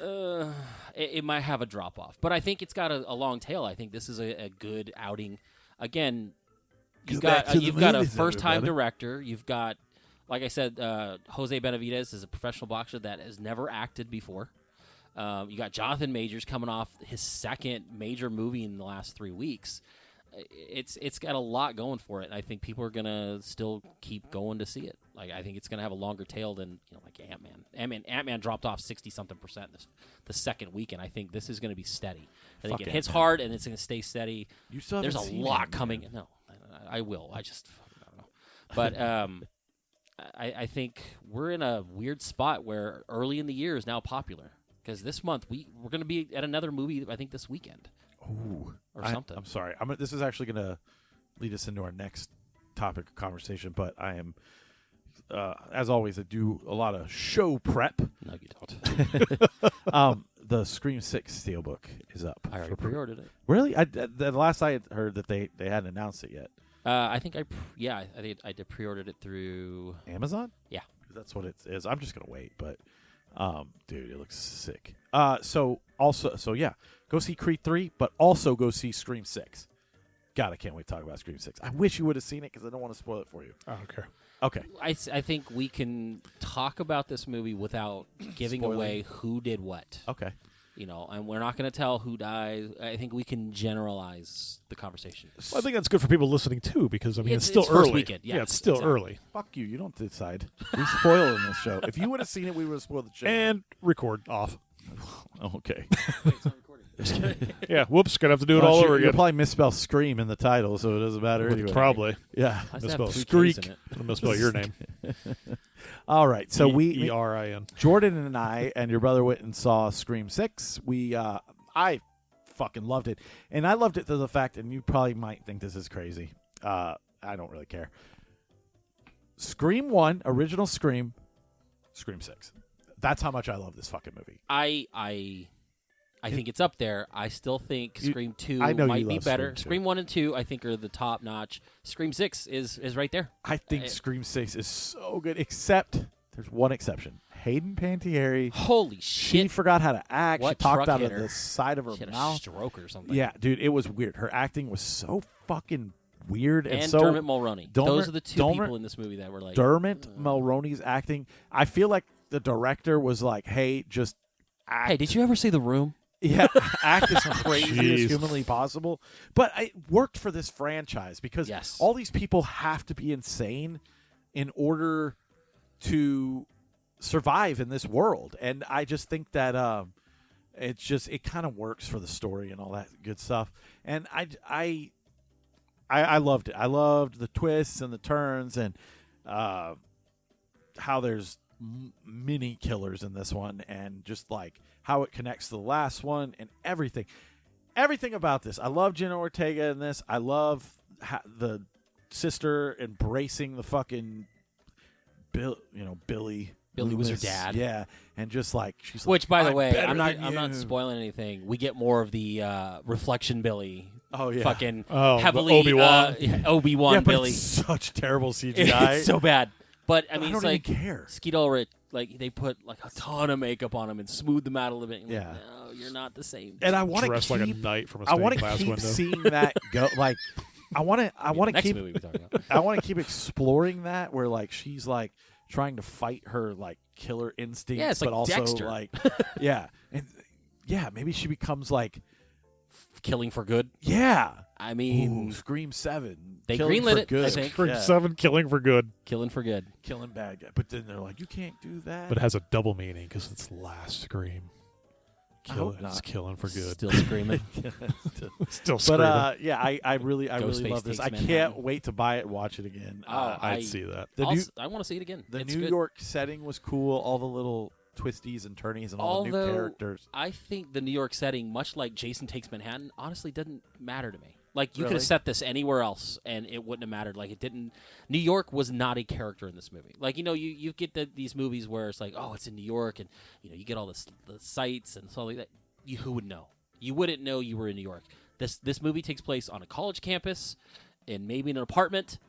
It might have a drop-off. But I think it's got a long tail. I think this is a good outing. Again, you've got a first-time director. You've got... Like I said, Jose Benavidez is a professional boxer that has never acted before. You got Jonathan Majors coming off his second major movie in the last 3 weeks. It's got a lot going for it, and I think people are gonna still keep going to see it. Like, I think it's gonna have a longer tail than like Ant-Man. Ant-Man dropped off 60-something% the second weekend. I think this is gonna be steady. I think it hits hard and it's gonna stay steady. You still There's haven't a seen lot Ant-Man. coming. No, I will. I just don't know. But I think we're in a weird spot where early in the year is now popular because this month we're going to be at another movie. I think this weekend. Ooh, or something. I'm sorry. This is actually going to lead us into our next topic of conversation. But I am, as always, I do a lot of show prep. No, you don't. The Scream 6 Steelbook is up. I already pre-ordered it. Really? The last I had heard that they hadn't announced it yet. I think I did pre-ordered it through Amazon? Yeah. That's what it is. I'm just going to wait, but dude, it looks sick. So yeah, go see Creed 3, but also go see Scream 6. God, I can't wait to talk about Scream 6. I wish you would have seen it because I don't want to spoil it for you. I don't care. Okay. I think we can talk about this movie without giving Spoiling. away who did what. Okay. And we're not going to tell who dies. I think we can generalize the conversation. Well, I think that's good for people listening too, because I mean it's It's still first early. weekend, yeah, it's still exactly. early. Fuck you. You don't decide. We spoil in this show. If you would have seen it, we would have spoiled the show. And record off. Okay. Yeah. Whoops. Gonna have to do it all over You'll again. probably misspell Scream in the title, so it doesn't matter anyway. Probably. Yeah. Why does it have Misspell 3 Ks in Skreek. it? I'm gonna spell your name. All right. So ERIN. Jordan and I and your brother went and saw Scream 6. I fucking loved it. And I loved it to the fact, and you probably might think this is crazy. I don't really care. Scream 1, original Scream, Scream 6. That's how much I love this fucking movie. I think it's up there. I still think Scream 2 I know might you be love better. Scream 2. Scream 1 and 2, I think, are the top notch. Scream 6 is right there. I think Scream 6 is so good, except there's one exception. Hayden Panettiere. Holy She shit. forgot how to act. What She talked truck out hit of her? the side of her She had a mouth. stroke or something. Yeah, dude, it was weird. Her acting was so fucking weird. And so Dermot Mulroney. Those are the two Dermot- people in this movie that were like... Dermot Mulroney's acting. I feel like the director was like, hey, just act. Hey, did you ever see The Room? Yeah, act as crazy Jeez. as humanly possible. But it worked for this franchise because Yes. all these people have to be insane in order to survive in this world. And I just think that it kind of works for the story and all that good stuff. And I loved it. I loved the twists and the turns and how there's mini killers in this one and just like how it connects to the last one and everything about this. I love Jenna Ortega in this. I love the sister embracing the fucking Billy was her Loomis. dad. Yeah, and just like she's Which, like, by the "I'm way, better I'm not than you." spoiling anything. We get more of the reflection Billy. Oh yeah, Fucking Oh, the heavily Obi-Wan. Obi-Wan yeah, but Billy. it's such terrible CGI. It's so bad. But I mean, I it's don't like even care. Skeet Ulrich, like they put like a ton of makeup on him and smooth them out a little bit. And Yeah. like, no, you're not the same. And I want to Dressed keep. like a knight from a I want stained to glass keep window. seeing that go. Like, I want to Next keep. movie we talk about. I want to keep exploring that where like she's like trying to fight her like killer instincts, Yeah, it's but like also Dexter. like yeah, and yeah, maybe she becomes like Killing for good. yeah. I mean, Ooh, Scream 7. they Killing greenlit for it, Good. I think. For Yeah. 7, killing for good. killing for good. Killing bad guy. But then they're like, you can't do that. But it has a double meaning because it's the last Scream. I hope not. It's killing for good. Still screaming. Still screaming. But yeah, I really Ghostface love this. Takes I Manhattan. can't wait to buy it and watch it again. I'd see that. I want to see it again. The It's New good. York setting was cool. All the little twisties and turnies and all the new Although, characters. I think the New York setting, much like Jason Takes Manhattan, honestly doesn't matter to me. Like, you could Really? have set this anywhere else, and it wouldn't have mattered. Like, it didn't. New York was not a character in this movie. Like, you get these movies where it's like, oh, it's in New York, and you get all the sights and stuff like that. Who would know? You wouldn't know you were in New York. This movie takes place on a college campus, and maybe in an apartment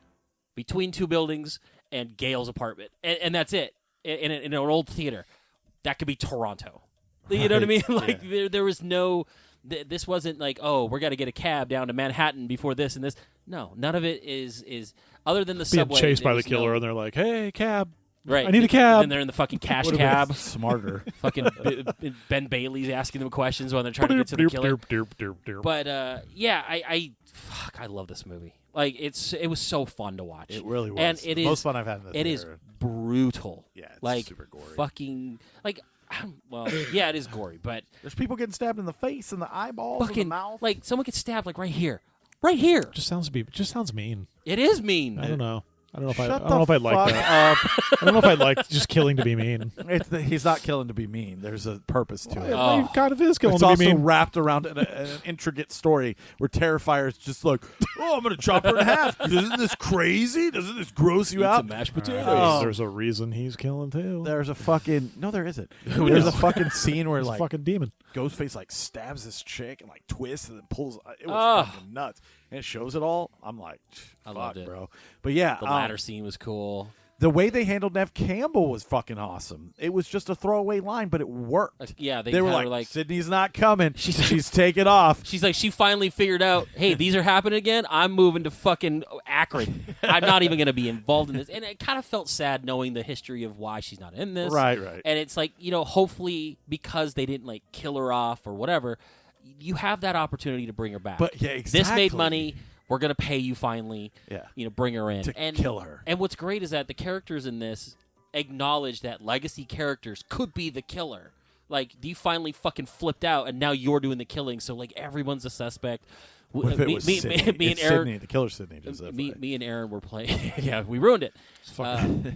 between two buildings, and Gail's apartment, and that's it. In an old theater, that could be Toronto. You know what I mean? Like there was no. This wasn't like, oh, we're got to get a cab down to Manhattan before this and this. No, none of it is other than the Being subway. chased by there the was killer, no- and they're like, "Hey, cab! right. I need a cab." And they're in the fucking cash Would've been cab. smarter. Fucking Ben Bailey's asking them questions while they're trying to get to the killer. But yeah, I love this movie. Like it was so fun to watch. It really was. and it The is most fun I've had in this. It is theater. brutal. Yeah, it's like super gory. fucking like. Well, yeah, it is gory, but There's people getting stabbed in the face and the eyeballs and the fucking mouth. like someone gets stabbed like right here. just sounds mean. It is mean. I don't know. I don't know if I Shut don't know if the I'd like fuck that. up. I don't know if I'd like just killing to be mean. He's not killing to be mean. There's a purpose to it. Oh. He kind of is killing It's to be also mean. wrapped around an intricate story where Terrifier's just like, oh, I'm going to chop her in half. Isn't this crazy? Doesn't this gross you out? mashed potatoes. Oh. There's a reason he's killing too. There's a fucking no, there isn't. There's a fucking scene where He's a like fucking demon. Ghostface like stabs this chick and like twists and then pulls. It was Oh. fucking nuts, and it shows it all. I'm like, I fuck, loved it. bro. But yeah, The ladder scene was cool. the way they handled Nev Campbell was fucking awesome. It was just a throwaway line, but it worked. Like, yeah, they were kinda like, Sydney's not coming. She's taking off. she's like, she finally figured out, hey, these are happening again. I'm moving to fucking Akron. I'm not even going to be involved in this. And it kind of felt sad knowing the history of why she's not in this. Right. And it's like, hopefully because they didn't like kill her off or whatever, you have that opportunity to bring her back. But yeah, exactly. This made money. We're going to pay you finally. Yeah. Bring her in. To and kill her. And what's great is that the characters in this acknowledge that legacy characters could be the killer. Like, you finally fucking flipped out, and now you're doing the killing, so, like, everyone's a suspect. What if it was Sydney? Me It's and Aaron, Sydney, the killer Sydney. Just me and Aaron were playing. Yeah, we ruined it.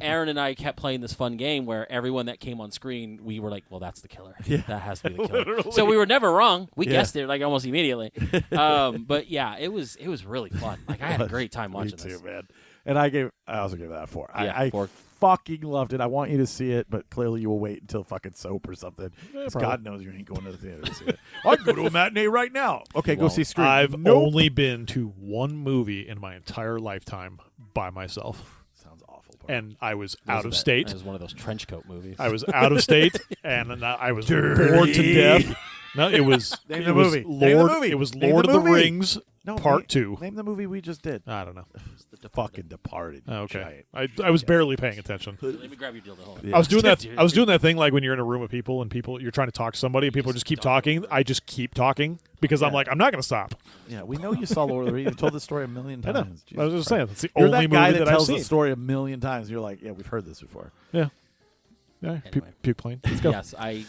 Aaron and I kept playing this fun game where everyone that came on screen, we were like, "Well, that's the killer. Yeah. That has to be the killer." Literally. So we were never wrong. We Yeah. guessed it like almost immediately. But yeah, it was really fun. Like I had a great time watching Me too, this. man. And I also gave that a 4. Yeah, I 4. fucking loved it. I want you to see it, but clearly you will wait until fucking soap or something. 'Cause probably. God knows you ain't going to the theater to see it. I can go to a matinee right now. Okay, go Well, see Scream. I've Nope. only been to one movie in my entire lifetime by myself, Sounds awful. and I was That out was of a- state. That was one of those trench coat movies. I was out of state, and I was bored to death. No, it was Name it the was movie. Name the Lord. movie. It was Name Lord the of the movie. Rings No, Part name, 2. Name the movie we just did. I don't know. Fucking Departed. Oh, okay, Giant. I was barely paying attention. Let me grab your dildo. Hold on. Yeah. I was doing that. I was doing that thing like when you're in a room with people and you're trying to talk to somebody and people just keep talking. I just keep talking because I'm Yeah. like I'm not going to stop. Yeah, we know you saw Lord of the Rings. You told the story a million I know. times. I was Jesus just saying Christ. it's the You're only that guy movie that I've tells seen. the story a million times. You're like, yeah, we've heard this before. Yeah. Anyway. Puke plane. Let's go. Yes, I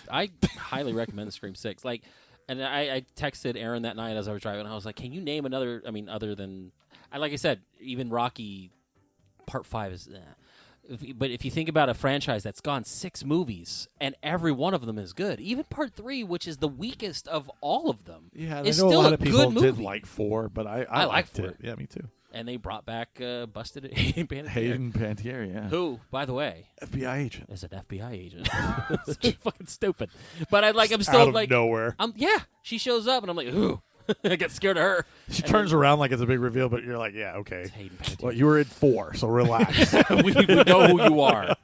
highly recommend Scream 6. Like, and I texted Aaron that night as I was driving. I was like, "Can you name another? I mean, other than, like I said, even Rocky Part 5 is." But if you think about a franchise that's gone 6 movies and every one of them is good, even Part 3, which is the weakest of all of them, Yeah, is I know still a lot a of people good did movie. like 4, but I I like liked 4. it. Yeah, me too. And they brought back busted Hayden Panettiere, Hayden Panettiere, yeah. who, by the way, FBI agent. is an FBI agent. It's fucking stupid. But I'm still Out of like, nowhere. yeah. She shows up and I'm like, ooh. I get scared of her. She And turns around like it's a big reveal, but you're like, yeah, okay. then Hayden Panettiere. Well, you were in 4, so relax. we know who you are.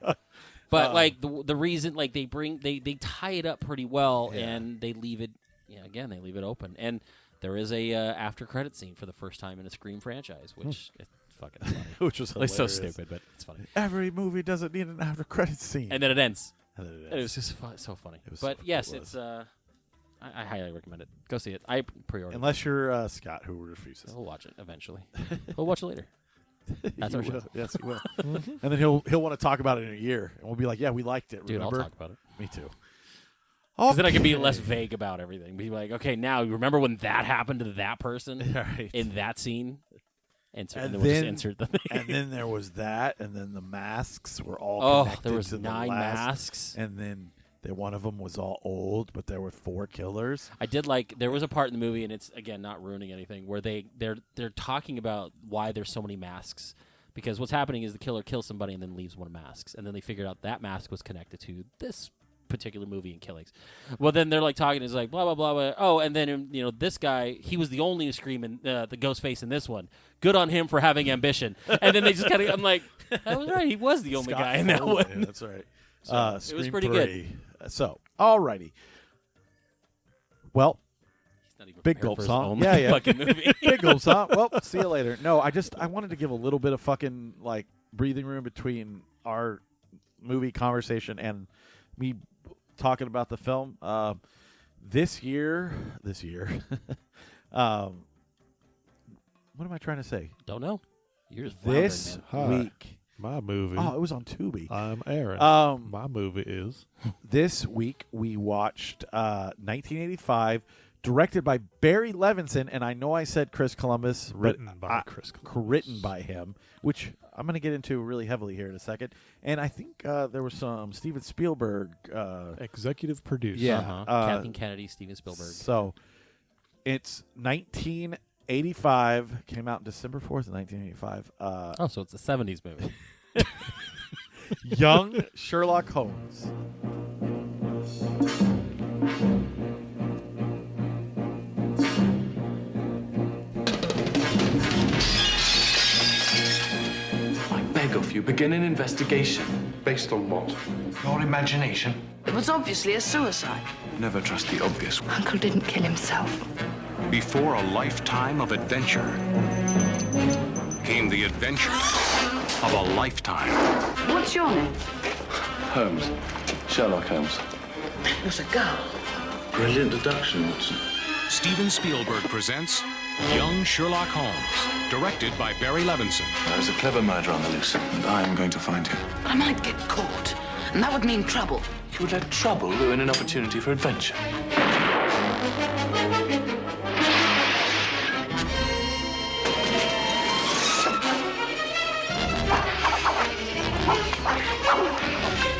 But like the reason, like they tie it up pretty well, Yeah. and they leave it. Again, they leave it open, and there is a after credit scene for the first time in a Scream franchise, which fucking funny. Which was Like, so hilarious. stupid, but it's funny. Every movie doesn't need an after credit scene. And then it ends. And then it And it was just so funny. It was But so- yes, it was. it's. I highly recommend it. Go see it. I pre-ordered. Unless you're Scott, who refuses. We'll watch it eventually. We'll watch it later. That's You our show. will. Yes, he will. And then he'll want to talk about it in a year, and we'll be like, "Yeah, we liked it." Dude, Remember? I'll talk about it. Me too. Because then I can be less vague about everything. Be like, okay, now you remember when that happened to that person Right. in that scene? And And then we'll just then- insert the thing. And then there was that, and then the masks were all Oh, connected there was to 9 the last, masks. and then one of them was all old, but there were 4 killers. I did like there was a part in the movie, and it's again not ruining anything, where they're talking about why there's so many masks. Because what's happening is the killer kills somebody and then leaves one of masks, and then they figured out that mask was connected to this particular movie and killings. Well, then they're like talking, it's like blah blah blah blah. Oh, and then this guy, he was the only screaming the ghost face in this one. Good on him for having ambition. And then they just kind of, I'm like, I was right. He was the only Scott guy in that Foley, one. That's right. So, it was Scream pretty 3. So, alrighty. Well, He's not even Big prepared gulp for his song. own Yeah. fucking movie. big gulps, huh? Well, see you later. No, I wanted to give a little bit of fucking like breathing room between our movie conversation and me talking about the film. This year, what am I trying to say? Don't know. You're just This floundering, man. week. My movie. Oh, it was on Tubi. I'm Aaron. My movie is. This week we watched 1985, directed by Barry Levinson, and I know I said Chris Columbus, Written but by Chris Columbus. written by him, which I'm going to get into really heavily here in a second. And I think there was some Steven Spielberg. Executive producer. Yeah. Uh-huh. Kathleen Kennedy, Steven Spielberg. So it's 1985, came out December 4th, 1985. Oh, so it's a 70s movie. Young Sherlock Holmes. I beg of you, begin an investigation. Based on what? Your imagination. It was obviously a suicide. Never trust the obvious. Uncle didn't kill himself. Before a lifetime of adventure came the adventure of a lifetime. What's your name? Holmes. Sherlock Holmes. It was a girl. Brilliant deduction, Watson. Steven Spielberg presents Young Sherlock Holmes, directed by Barry Levinson. There's a clever murderer on the loose, and I'm going to find him. But I might get caught, and that would mean trouble. You would let trouble ruin an opportunity for adventure.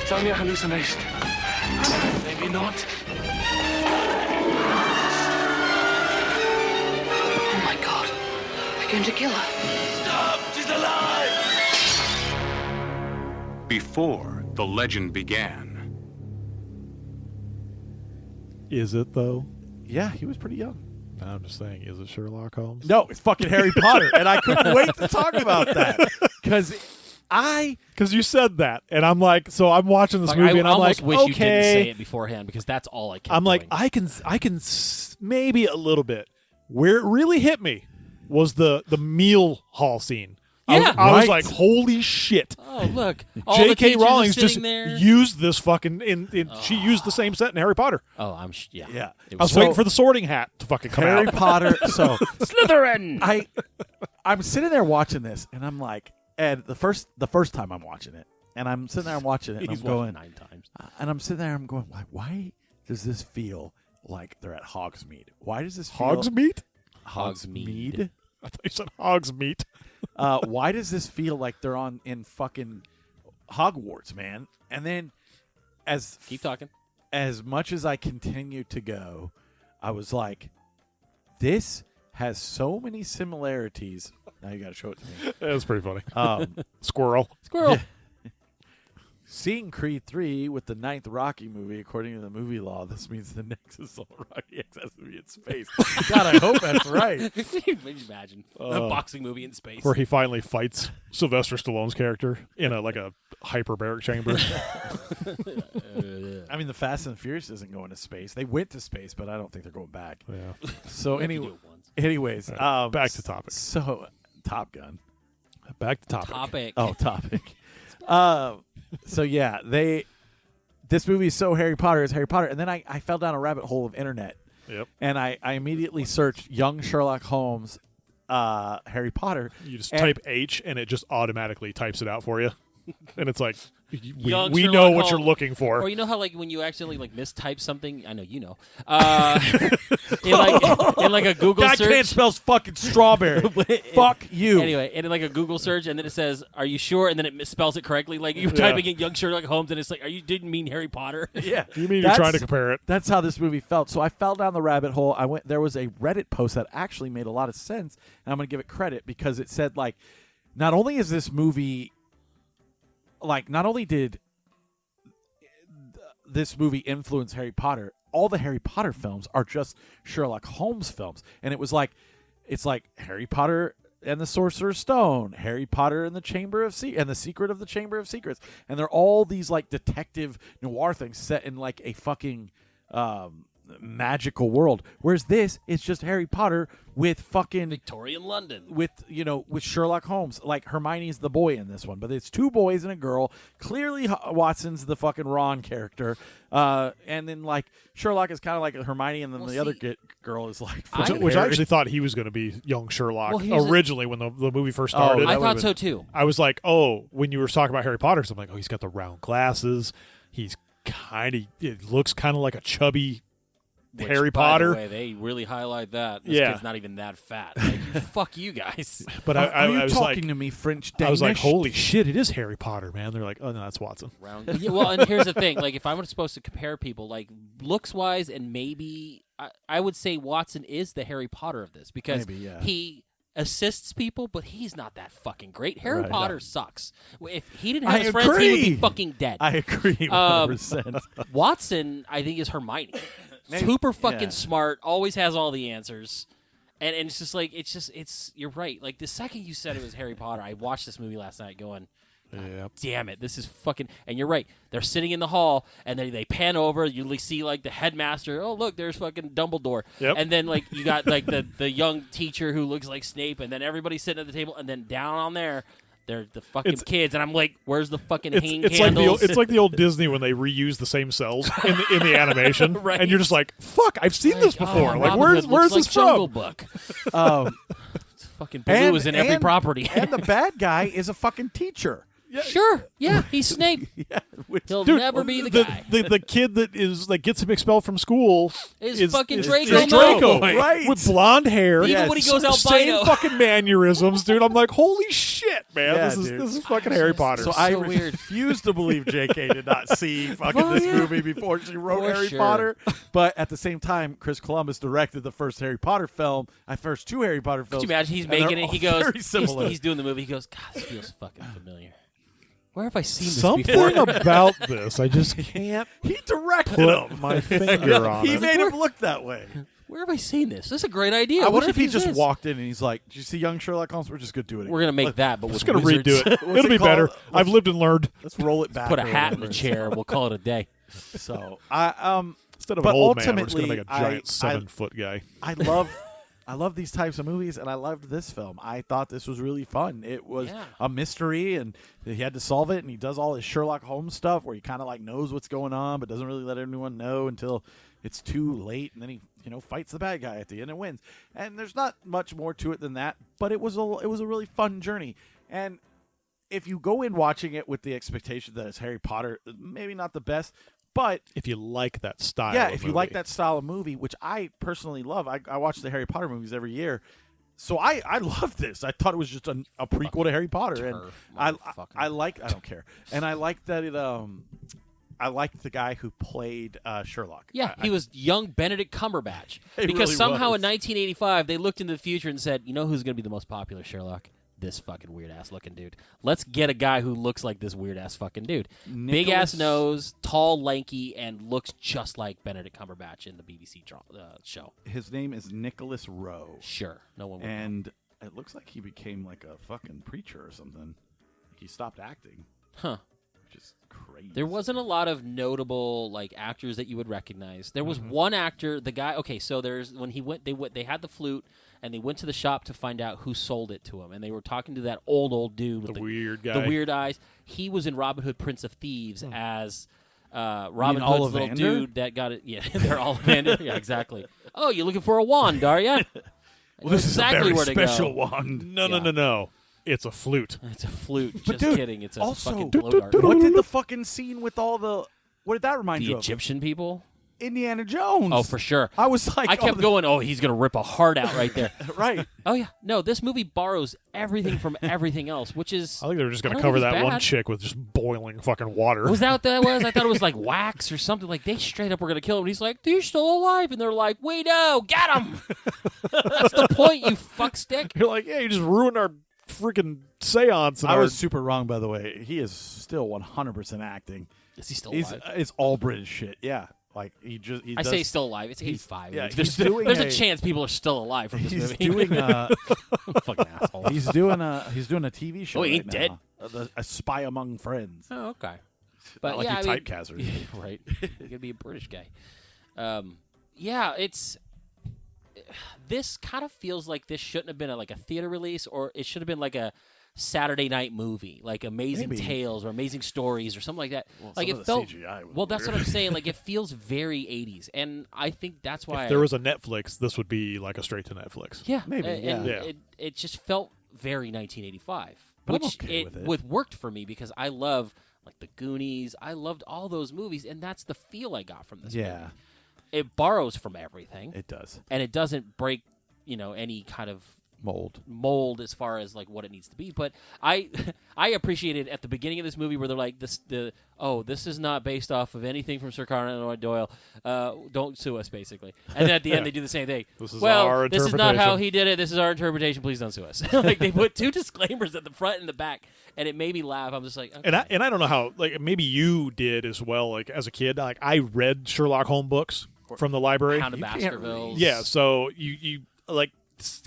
It's only a hallucination. Maybe not. Oh my God. They're going to kill her. Stop! She's alive! Before the legend began. Is it, though? Yeah, he was pretty young. I'm just saying, is it Sherlock Holmes? No, it's fucking Harry Potter, and I couldn't wait to talk about that because Because you said that, and I'm like, so I'm watching this Like, movie, I and I'm almost like, wish okay. you didn't say it beforehand because that's all I kept I'm like, doing. I can maybe a little bit. Where it really hit me was the meal hall scene. Yeah, I was right. like, holy shit. Oh, look. All the J.K. teachers are Rowling just sitting there. used this fucking she used the same set in Harry Potter. Oh, yeah. Yeah. It I was So- waiting for the sorting hat to fucking come Harry out. Potter. So Slytherin. I'm sitting there watching this, and I'm like, and the first time I'm watching it, and I'm sitting there, I'm watching it, and He's I'm going, watched 9 times. and I'm sitting there, I'm going, why does this feel like they're at Hogsmeade? Why does this feel Hogsmeade? Hogsmeade. I thought you said Hogsmeade. Why does this feel like they're in fucking Hogwarts, man? And then Keep talking. as much as I continue to go, I was like, this has so many similarities. Now you got to show it to me. That was pretty funny. Um, Squirrel. Squirrel. seeing Creed 3 with the 9th Rocky movie, according to the movie law, this means the next is all Rocky X has to be in space. God, I hope that's right. Imagine a boxing movie in space. Where he finally fights Sylvester Stallone's character in a hyperbaric chamber. I mean, the Fast and Furious isn't going to space. They went to space, but I don't think they're going back. Yeah. So You have to do it once. anyways, All right, back to topic. So Top Gun. Back to topic. Topic. So yeah, this movie is so Harry Potter. It's Harry Potter, and then I fell down a rabbit hole of internet. Yep. And I immediately searched Young Sherlock Holmes, Harry Potter. You just type H, and it just automatically types it out for you. And it's like, we Young know Sherlock what you're Holmes. looking for. Or you know how like when you accidentally like mistype something, I know you know. In like a Google God search. can't spell fucking strawberry. Fuck you. Anyway, and in like a Google search, and then it says, "Are you sure?" And then it misspells it correctly. Like you're typing in Young Sherlock Holmes, and it's like, "You didn't mean Harry Potter." Yeah. You mean you're trying to compare it? That's how this movie felt. So I fell down the rabbit hole. There was a Reddit post that actually made a lot of sense, and I'm going to give it credit because it said like, not only is this movie, like, not only did this movie influence Harry Potter, all the Harry Potter films are just Sherlock Holmes films, and it's like Harry Potter and the Sorcerer's Stone, Harry Potter and the and the Secret of the Chamber of Secrets, and they're all these like detective noir things set in like a fucking magical world. Whereas this is just Harry Potter with fucking Victorian London. with Sherlock Holmes. Like Hermione's the boy in this one, but it's two boys and a girl. Clearly Watson's the fucking Ron character, and then like Sherlock is kind of like Hermione, and then the other girl is like Which I actually thought he was going to be young Sherlock originally when the movie first started. I thought so too. I was like, oh, when you were talking about Harry Potter, I'm like, oh, he's got the round glasses. He's it looks kind of like a chubby Harry Potter. By the way, they really highlight that. This Yeah. kid's not even that fat. Like, fuck you guys. But are you I was talking like, to me French I was like, Danish? holy shit, it is Harry Potter, man. They're like, oh no, that's Watson. Yeah, well, and here's the thing. Like, if I'm supposed to compare people, like looks wise, and maybe I would say Watson is the Harry Potter of this because he assists people, but he's not that fucking great. Harry Potter sucks. If he didn't have his friends, he would be fucking dead. I agree 100%. Watson, I think, is Hermione. Super fucking smart, always has all the answers. And it's just like, you're right. Like, the second you said it was Harry Potter, I watched this movie last night going, damn it, this is fucking, and you're right. They're sitting in the hall, and they pan over, you see, like, the headmaster, oh, look, there's fucking Dumbledore. Yep. And then, like, you got, like, the young teacher who looks like Snape, and then everybody's sitting at the table, and then down on there, they're the fucking kids, and I'm like, "Where's the fucking hanging candles?" It's like the old Disney when they reuse the same cells in the animation, Right. And you're just like, "Fuck, I've seen this before." Like, Robin Hood where's looks this like Jungle from? Book. Fucking Blue And- is in every and- property. And the bad guy is a fucking teacher. Sure, yeah, he's Snape. He'll Dude, never be the guy. The kid that is like gets him expelled from school Is fucking is Draco Draco, Malfoy. Right. with blonde hair, Even when he goes same albino. fucking mannerisms, dude. I'm like, holy shit, man! Yeah, this dude. is fucking Harry Potter. So I so weird. refuse to believe J.K. did not see fucking this movie before she wrote For Harry sure. Potter. But at the same time, Chris Columbus directed the first Harry Potter film. First two Harry Potter films. Could you imagine he's and they're making it? He all goes, very similar. he's doing the movie. He goes, God, this feels fucking familiar. Where have I seen this Something before? about this, I just can't He directed put them. my finger on He it. made him look that way. Where have I seen this? This is a great idea. I What wonder if he just this? walked in and he's like, "Did you see Young Sherlock Holmes? We're just gonna do it. We're gonna make that, but Just with gonna wizards. redo it. What's It'll it be better. called? I've lived and learned. Let's roll it back. Put a or hat in whatever." the chair. We'll call it a day. So Instead of but an old man, we're just gonna ultimately, make a giant I- 7-foot guy. I love these types of movies, and I loved this film. I thought this was really fun. It was Yeah. a mystery, and he had to solve it, and he does all his Sherlock Holmes stuff where he kind of like knows what's going on, but doesn't really let anyone know until it's too late, and then he fights the bad guy at the end and wins. And there's not much more to it than that, but it was a really fun journey. And if you go in watching it with the expectation that it's Harry Potter, maybe not the best, but If you like that style, yeah, of if you movie. like that style of movie, which I personally love, I watch the Harry Potter movies every year. So I loved this. I thought it was just a prequel to Harry Potter, and Turf, I motherfucker. don't care, and I like that it I liked the guy who played Sherlock. Yeah, he was young Benedict Cumberbatch. He Because really somehow was. in 1985, they looked into the future and said, you know who's going to be the most popular Sherlock? This fucking weird-ass looking dude. Let's get a guy who looks like this weird-ass fucking dude. Big-ass nose, tall, lanky, and looks just like Benedict Cumberbatch in the BBC show. His name is Nicholas Rowe, Sure. No one would know. and it looks like he became like a fucking preacher or something. He stopped acting. Huh. which is crazy. There wasn't a lot of notable like actors that you would recognize. There was one actor, the guy. Okay, so there's when he went, they had the flute, and they went to the shop to find out who sold it to him, and they were talking to that old dude with The weird guy. the weird eyes. He was in Robin Hood, Prince of Thieves as Robin mean Hood's little Ollivander? dude that got it. Yeah, they're Ollivander. Yeah, exactly. Oh, you're looking for a wand, are you? Well, this exactly is a very where to special go. wand. No. It's a flute. It's a flute. But Just dude, kidding. It's a also- fucking blow dart. What did the fucking scene with all the? What did that remind The you of? Egyptian people? Indiana Jones. Oh, for sure. I was like, I kept going, oh, he's going to rip a heart out right there. right. Oh, yeah. No, this movie borrows everything from everything else, which is... I think they were just going I to don't cover think that it's one bad. chick with just boiling fucking water. Was that what that was? I thought it was like wax or something. Like, they straight up were going to kill him. And he's like, you're still alive. And they're like, we know. Get him. That's the point, you fuckstick. You're like, yeah, you just ruined our freaking seance. And I our- was super wrong, by the way. He is still 100% acting. Is he still He's alive? it's all British shit. Yeah, like he I does, say he's still alive. It's 85. yeah, there's he's doing there's a a- chance people are still alive from this He's movie. doing Fucking asshole. he's doing a TV show. Oh, he right ain't dead? now. A Spy Among Friends. Oh, okay. Not But like yeah, you I mean, typecast her. yeah, right. He could be a British guy. Yeah, it's this kind of feels like this shouldn't have been like a theater release, or it should have been like a Saturday night movie, like Amazing Maybe. Tales or Amazing Stories or something like that. Like some it of the felt. CGI was Well, that's what weird. I'm saying. Like it feels very 80s, and I think that's why If there was a Netflix, this would be like a straight to Netflix. yeah, Maybe, and yeah. It just felt very 1985, But I'm which okay with it. worked for me because I love like the Goonies. I loved all those movies, and that's the feel I got from this. Yeah, movie. It borrows from everything, it does. and it doesn't break, any kind of mold as far as like what it needs to be. But I appreciated at the beginning of this movie where they're like this is not based off of anything from Sir Conan Doyle. Don't sue us, basically. And then at the end they do the same thing. This is well, our this is not how interpretation. he did it. This is our interpretation. Please don't sue us. Like they put two disclaimers at the front and the back, and it made me laugh. I'm just like, okay. And I don't know how, like, maybe you did as well, like, as a kid. Like, I read Sherlock Holmes books from the library. Hound of You can't Baskervilles. Yeah, so you like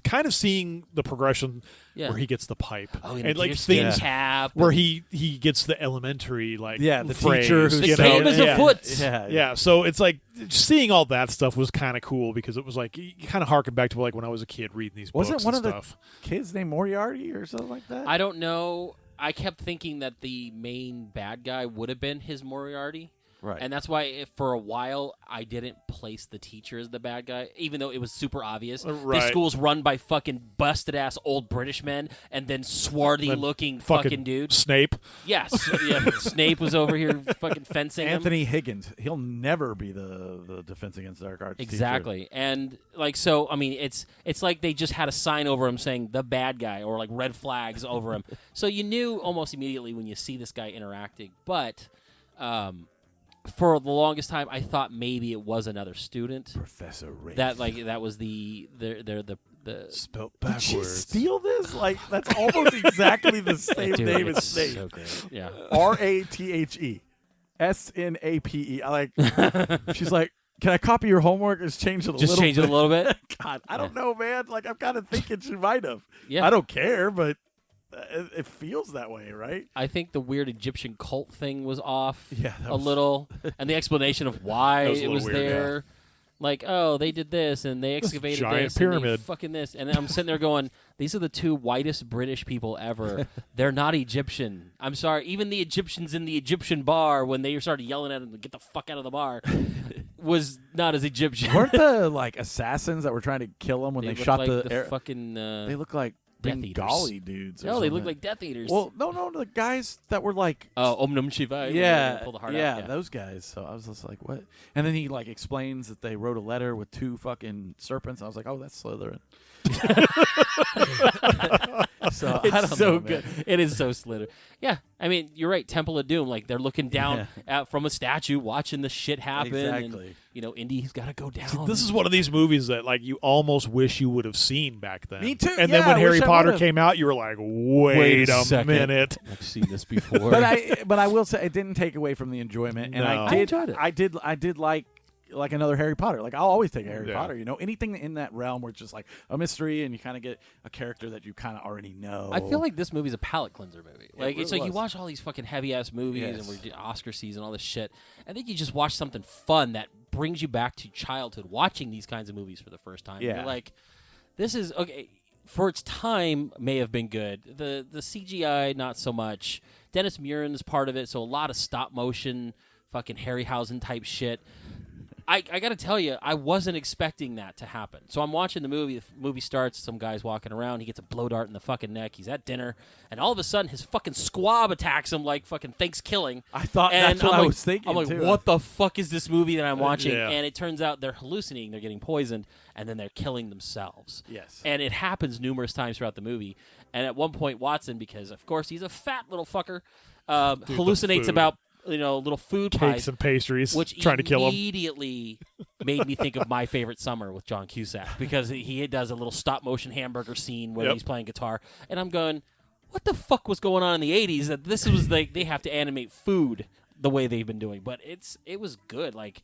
kind of seeing the progression Yeah. where he gets the pipe Oh, in and a like deerskin things cap. where he gets the elementary like The phrase, teacher who's the you know? same as yeah. a foot. Yeah, so it's like seeing all that stuff was kind of cool because it was like you kind of harken back to like when I was a kid reading these books. Wasn't one and of stuff. the kids named Moriarty or something like that? I don't know. I kept thinking that the main bad guy would have been his Moriarty. Right. And that's why for a while I didn't place the teacher as the bad guy, even though it was super obvious. Right. The school's run by fucking busted-ass old British men and then swarthy-looking fucking dudes. Snape. Yes. Yeah, Snape was over here fucking fencing him. Anthony Higgins. He'll never be the Defense Against Dark Arts teacher. Exactly. And like so I mean it's like they just had a sign over him saying the bad guy or like red flags over him. So you knew almost immediately when you see this guy interacting. But for the longest time I thought maybe it was another student. Professor Ray. That was the spelled Did backwards. she steal this? Like, that's almost exactly the same dude, name it's as Snape. so great. Yeah. RATHE. SNAPE. I like. She's like, can I copy your homework? Just change it a Just little change bit. it a little bit. God, I don't know, man. Like, I'm kind of thinking she might have. Yeah. I don't care, but it feels that way, right? I think the weird Egyptian cult thing was off Yeah, that a was- little, and the explanation of why That was a it little was weird, there. Like, oh, they did this, and they excavated giant this, and they pyramid. fucking this. And I'm sitting there going, these are the two whitest British people ever. They're not Egyptian. I'm sorry. Even the Egyptians in the Egyptian bar, when they started yelling at them to get the fuck out of the bar, was not as Egyptian. Weren't the like assassins that were trying to kill him when they looked shot like the air? fucking. They look like Death Eaters. Bengali dudes. or No, they look something. like Death Eaters. Well, no, the guys that were like. oh, Om Nam Shivaya. Yeah, Pull the heart yeah, out. those guys. So I was just like, what? And then he like explains that they wrote a letter with two fucking serpents. I was like, oh, that's Slytherin. So I don't It's so know, good. man. It is so slither. Yeah, I mean, you're right. Temple of Doom, like they're looking down out from a statue, watching the shit happen. Exactly. And, Indy's got to go down. This is one of these movies that like you almost wish you would have seen back then. Me too, And yeah, then when I Harry wish I Potter would've. came out, you were like, wait a second. minute. I've seen this before. But I will say it didn't take away from the enjoyment, and No. I I did. enjoyed it. I did like like another Harry Potter. Like I'll always take a Harry Yeah. Potter. Anything in that realm where it's just like a mystery and you kind of get a character that you kind of already know. I feel like this movie's a palate cleanser movie. Like it's really like you was. watch all these fucking heavy ass movies Yes. and we're Oscar season, all this shit. I think you just watch something fun that brings you back to childhood, watching these kinds of movies for the first time. Yeah. You're like, this is okay. For its time, may have been good. The CGI, not so much. Dennis Muren's part of it, so a lot of stop motion, fucking Harryhausen type shit. I got to tell you, I wasn't expecting that to happen. So I'm watching the movie. The movie starts. Some guy's walking around. He gets a blow dart in the fucking neck. He's at dinner, and all of a sudden, his fucking squab attacks him like fucking Thanksgilling. I thought And that's what I'm I like- was thinking. I'm like, too. what the fuck is this movie that I'm watching? Yeah. And it turns out they're hallucinating. They're getting poisoned, and then they're killing themselves. Yes. And it happens numerous times throughout the movie. And at one point, Watson, because of course he's a fat little fucker, hallucinates food. about little food Cakes pies, and pastries, which trying to kill him. immediately made me think of My Favorite Summer with John Cusack, because he does a little stop motion hamburger scene where Yep. he's playing guitar, and I'm going, what the fuck was going on in the 80s that this was like they have to animate food the way they've been doing? But it was good, like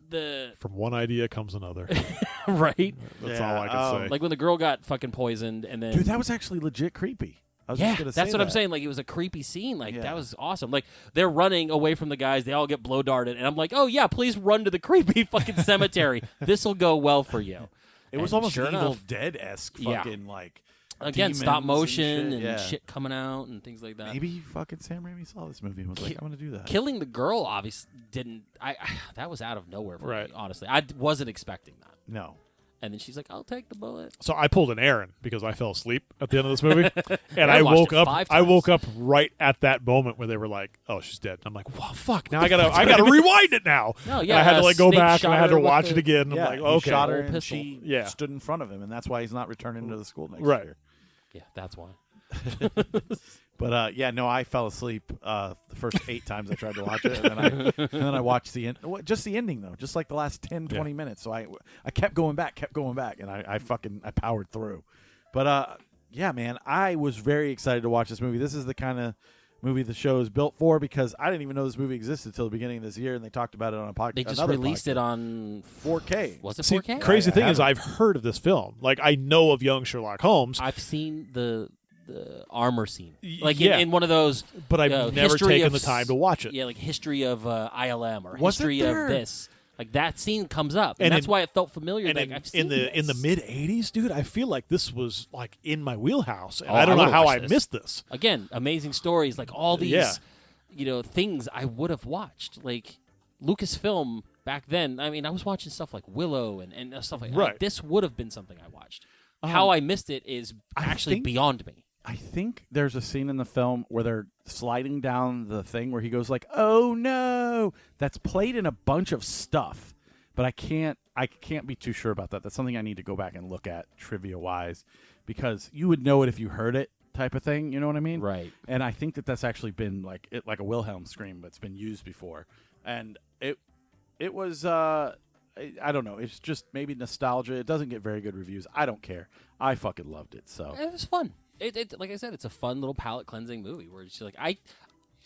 the From one idea comes another. right, That's Yeah, all I can say. like when the girl got fucking poisoned, and then Dude, that was actually legit creepy. I was yeah, just gonna that's say what I'm that. saying. Like it was a creepy scene. Like Yeah. that was awesome. Like they're running away from the guys. They all get blow darted, and I'm like, oh yeah, please run to the creepy fucking cemetery. This will go well for you. It was And almost sure Evil enough, Dead-esque Yeah. fucking like again, demons stop and motion shit. Yeah. shit coming out and things like that. Maybe fucking Sam Raimi saw this movie and was like, I'm gonna do that. Killing the girl obviously didn't. I that was out of nowhere for Right. me. Honestly, I wasn't expecting that. No. And then she's like, "I'll take the bullet." So I pulled an Aaron because I fell asleep at the end of this movie, and I I watched woke it up. 5 I times. woke up right at that moment where they were like, "Oh, she's dead." I'm like, "Wow, fuck!" Now I gotta rewind it now. No, And yeah, I had to like go Snake back and shot I had her to with watch the- it again. And Yeah, I'm like, he "Okay, shot her Old and pistol. she Yeah. stood in front of him, and that's why he's not returning to the school next Right. year. Yeah, that's why. But yeah, no, I fell asleep the first 8 times I tried to watch it, and then I watched the end. Just the ending though, just like the last 10, 20 minutes. So I kept going back, and I powered through. But yeah, man, I was very excited to watch this movie. This is the kind of movie the show is built for, because I didn't even know this movie existed until the beginning of this year, and they talked about it on a podcast. They just released it on 4K. Was it See, 4K? crazy I thing is, haven't. I've heard of this film. Like, I know of Young Sherlock Holmes, I've seen the armor scene, like yeah. in one of those. but I've never history taken of the time to watch it. Yeah, like history of ILM or Was it history there? of this. Like that scene comes up, and And that's in- why it felt familiar. And like in, I've seen in the this. mid '80s, dude, I feel like this was like in my wheelhouse, and Oh, I don't I know would've how watched I this. missed this. Again, amazing stories, like all these, Yeah. things I would have watched. Like Lucasfilm back then. I mean, I was watching stuff like Willow and stuff like that. Right. Like, this would have been something I watched. How I missed it is I actually think- beyond me. I think there's a scene in the film where they're sliding down the thing where he goes like, "Oh no!" That's played in a bunch of stuff, but I can't be too sure about that. That's something I need to go back and look at trivia wise, because you would know it if you heard it, type of thing. You know what I mean? Right. And I think that's actually been like a Wilhelm scream, but it's been used before, and it was. I don't know. It's just maybe nostalgia. It doesn't get very good reviews. I don't care. I fucking loved it. So It was fun. It like I said, it's a fun little palate cleansing movie where it's just like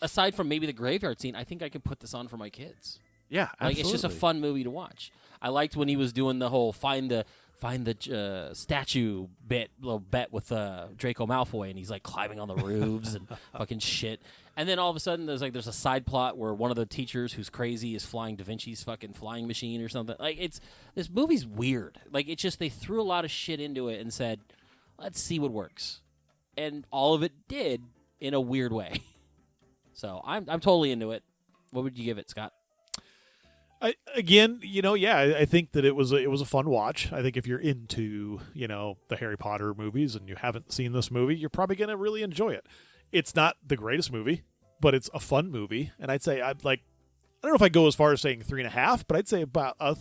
aside from maybe the graveyard scene, I think I could put this on for my kids. yeah, Like absolutely. it's just a fun movie to watch. I liked when he was doing the whole find the statue little bet with Draco Malfoy, and he's like climbing on the roofs and fucking shit. And then all of a sudden, there's a side plot where one of the teachers who's crazy is flying Da Vinci's fucking flying machine or something. Like this movie's weird. Like it's just they threw a lot of shit into it and said, let's see what works, and all of it did in a weird way. So I'm totally into it. What would you give it, Scott? I think that it was a fun watch. I think if you're into, the Harry Potter movies and you haven't seen this movie, you're probably going to really enjoy it. It's not the greatest movie, but it's a fun movie. And I'd say I don't know if I go as far as saying 3.5, but I'd say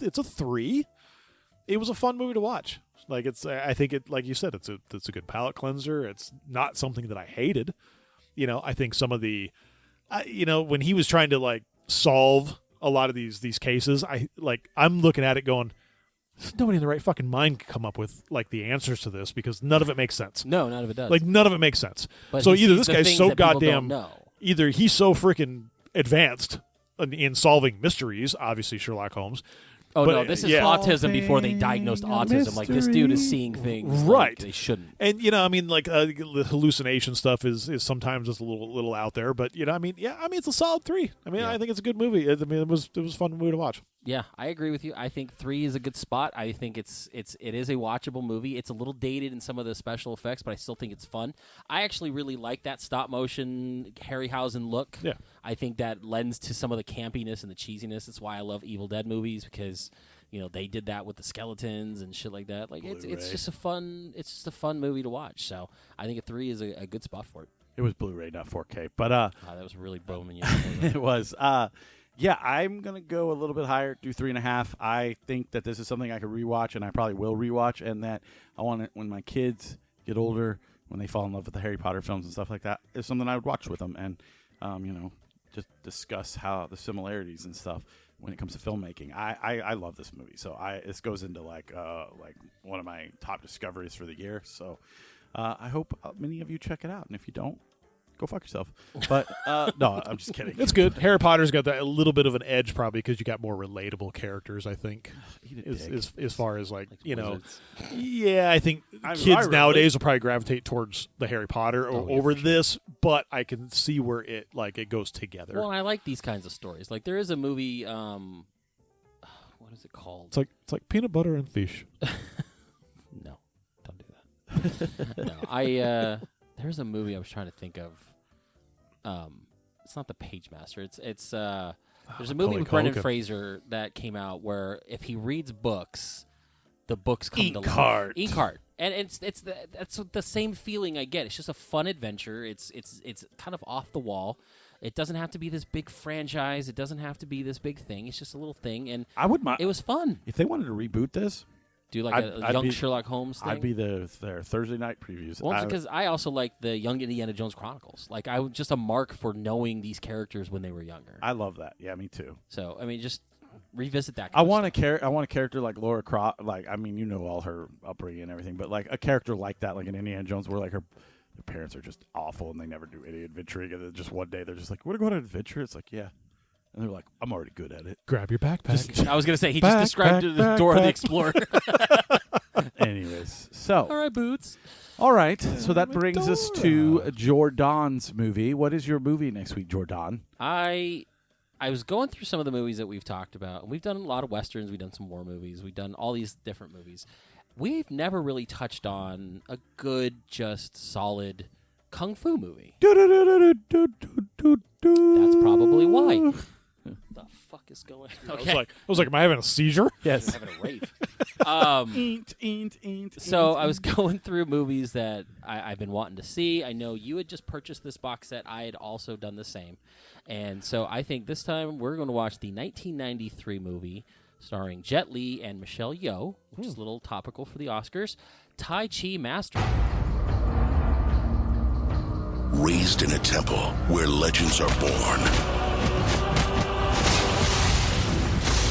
it's a 3. It was a fun movie to watch. Like I think it, like you said, it's a good palate cleanser. It's not something that I hated. I think some of the, when he was trying to like solve a lot of these cases, I'm looking at it going, nobody in the right fucking mind could come up with like the answers to this, because none of it makes sense. No, none of it does. Like none of it makes sense. But So he either sees this the guy's things so that people goddamn, don't know. either he's so freaking advanced in solving mysteries. Obviously, Sherlock Holmes. Oh, But, no, this is yeah. autism before they diagnosed autism. Like, this dude is seeing things like Right. they shouldn't. And I mean, like the hallucination stuff is sometimes just a little out there, but I mean, it's a solid 3. I mean, Yeah. I think it's a good movie. I mean, it was a fun movie to watch. Yeah, I agree with you. I think 3 is a good spot. I think it is a watchable movie. It's a little dated in some of the special effects, but I still think it's fun. I actually really like that stop motion Harryhausen look. Yeah. I think that lends to some of the campiness and the cheesiness. That's why I love Evil Dead movies, because they did that with the skeletons and shit like that. Like it's just a fun movie to watch. So I think a 3 is a good spot for it. It was Blu-ray, not 4K, but That was really booming. it was. Yeah, I'm gonna go a little bit higher, do 3.5. I think that this is something I could rewatch, and I probably will rewatch, and that I want it when my kids get older, when they fall in love with the Harry Potter films and stuff like that. It's something I would watch with them, and just discuss how the similarities and stuff when it comes to filmmaking. I love this movie, so this goes into like one of my top discoveries for the year. So I hope many of you check it out, and if you don't, go fuck yourself. But no, I'm just kidding. It's good. Harry Potter's got that a little bit of an edge, probably because you got more relatable characters. I think, as far as like wizards. yeah, I think kids nowadays will probably gravitate towards the Harry Potter over this, but I can see where it goes together. Well, I like these kinds of stories. Like there is a movie. What is it called? It's like peanut butter and fish. No, don't do that. No, there's a movie I was trying to think of. It's not The Page Master. It's there's a movie with Brendan Fraser that came out where if he reads books, the books come to life. Inkheart. And that's the same feeling I get. It's just a fun adventure. It's kind of off the wall. It doesn't have to be this big franchise. It doesn't have to be this big thing. It's just a little thing, and I would mind it was fun. if they wanted to reboot this. Do like a Young Sherlock Holmes thing? I'd be their Thursday night previews. Well, because I also like the Young Indiana Jones Chronicles. Like, I was just a mark for knowing these characters when they were younger. I love that. Yeah, me too. So, I mean, just revisit that. I want a character like Laura Croft. Like, I mean, all her upbringing and everything, but like a character like that, like in Indiana Jones, where like her parents are just awful and they never do any adventuring, and then just one day they're just like, "We're going on an adventure." It's like, yeah. And they're like, I'm already good at it. Grab your backpack. I was going to say, he just described the Dora the Explorer. Anyways, so. All right, Boots. All right, so that brings us to Jordan's movie. What is your movie next week, Jordan? I was going through some of the movies that we've talked about. We've done a lot of Westerns. We've done some war movies. We've done all these different movies. We've never really touched on a good, just solid Kung Fu movie. That's probably why. The fuck is going on? Okay. I was like, am I having a seizure? Yes. Having a rave. So I was going through movies that I've been wanting to see. I know you had just purchased this box set. I had also done the same. And so I think this time we're going to watch the 1993 movie starring Jet Li and Michelle Yeoh, which is a little topical for the Oscars, Tai Chi Master. Raised in a temple where legends are born,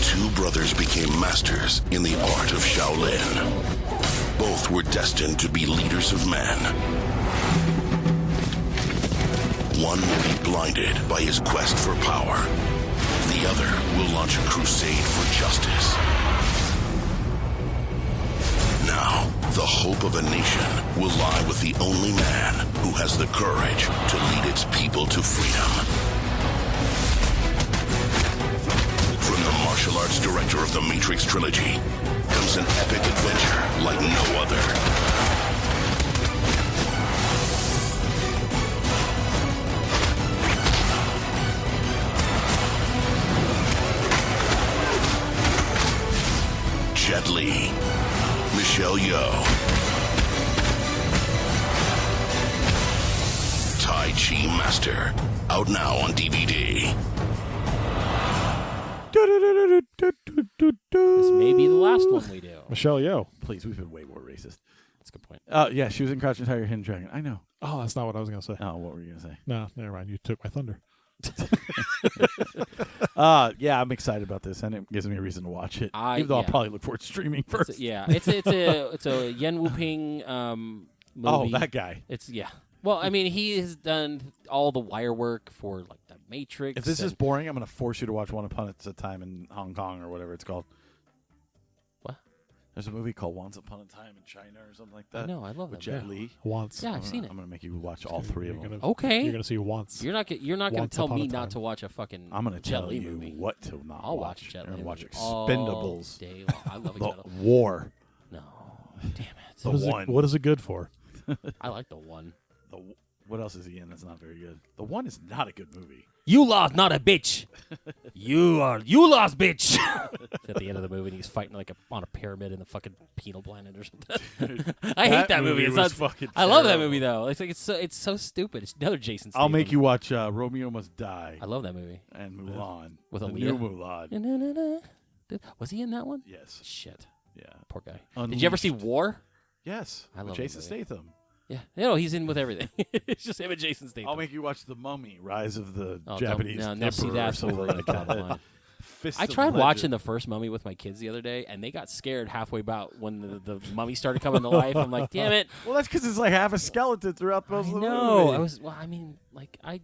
two brothers became masters in the art of Shaolin. Both were destined to be leaders of men. One will be blinded by his quest for power. The other will launch a crusade for justice. Now, the hope of a nation will lie with the only man who has the courage to lead its people to freedom. From the martial arts director of the Matrix trilogy comes an epic adventure like no other. Jet Li, Michelle Yeoh, Tai Chi Master, out now on DVD. This may be the last one we do. Michelle Yeoh. Please, we've been way more racist. That's a good point. Yeah, she was in Crouching Tiger, Hidden Dragon. I know. Oh, that's not what I was going to say. Oh, what were you going to say? No, never mind. You took my thunder. Yeah, I'm excited about this, and it gives me a reason to watch it. Even though I'll probably look forward to streaming first. It's a Yen Wu Ping movie. Oh, that guy. It's Well, I mean, he has done all the wire work for like the Matrix. If this is boring, I'm going to force you to watch Once Upon a Time in Hong Kong or whatever it's called. What? There's a movie called Once Upon a Time in China or something like that. No, I love with that. Jet Li. Once. Yeah, I've seen it. I'm going to make you watch all three of them. Okay. You're going to see Once. You're not going to Once tell Upon me a Time. not to watch a fucking I'm going to Jet tell Li you movie. what to not I'll watch. watch Jet You're Li going to watch movie Expendables. all day long. I love The Expendables. War. No, damn it. The What is One. what is it good for? I like the one. What else is he in that's not very good? The One is not a good movie. You lost, not a bitch. You lost, bitch. At the end of the movie, and he's fighting like on a pyramid in the fucking penal planet or something. I hate that movie. It's was not, fucking I love that terrible. movie though. It's like it's so stupid. It's another Jason Statham. I'll make you watch Romeo Must Die I love that movie. and Mulan. With the Aaliyah? new Mulan. Was he in that one? Yes. Shit. Yeah. Poor guy. Did you ever see Unleashed. War? Yes. I with love that Jason movie. Statham. Yeah. No, he's in with everything. It's just him and Jason Statham. I'll make you watch The Mummy, Rise of the Oh, Japanese no, see Emperor or that's something over like down the that. line. Fist I of tried Legend. watching the first Mummy with my kids the other day, and they got scared halfway about when the mummy started coming to life. I'm like, damn it! Well, that's because it's like half a skeleton throughout most of the No, movie. I was. Well, I mean, like I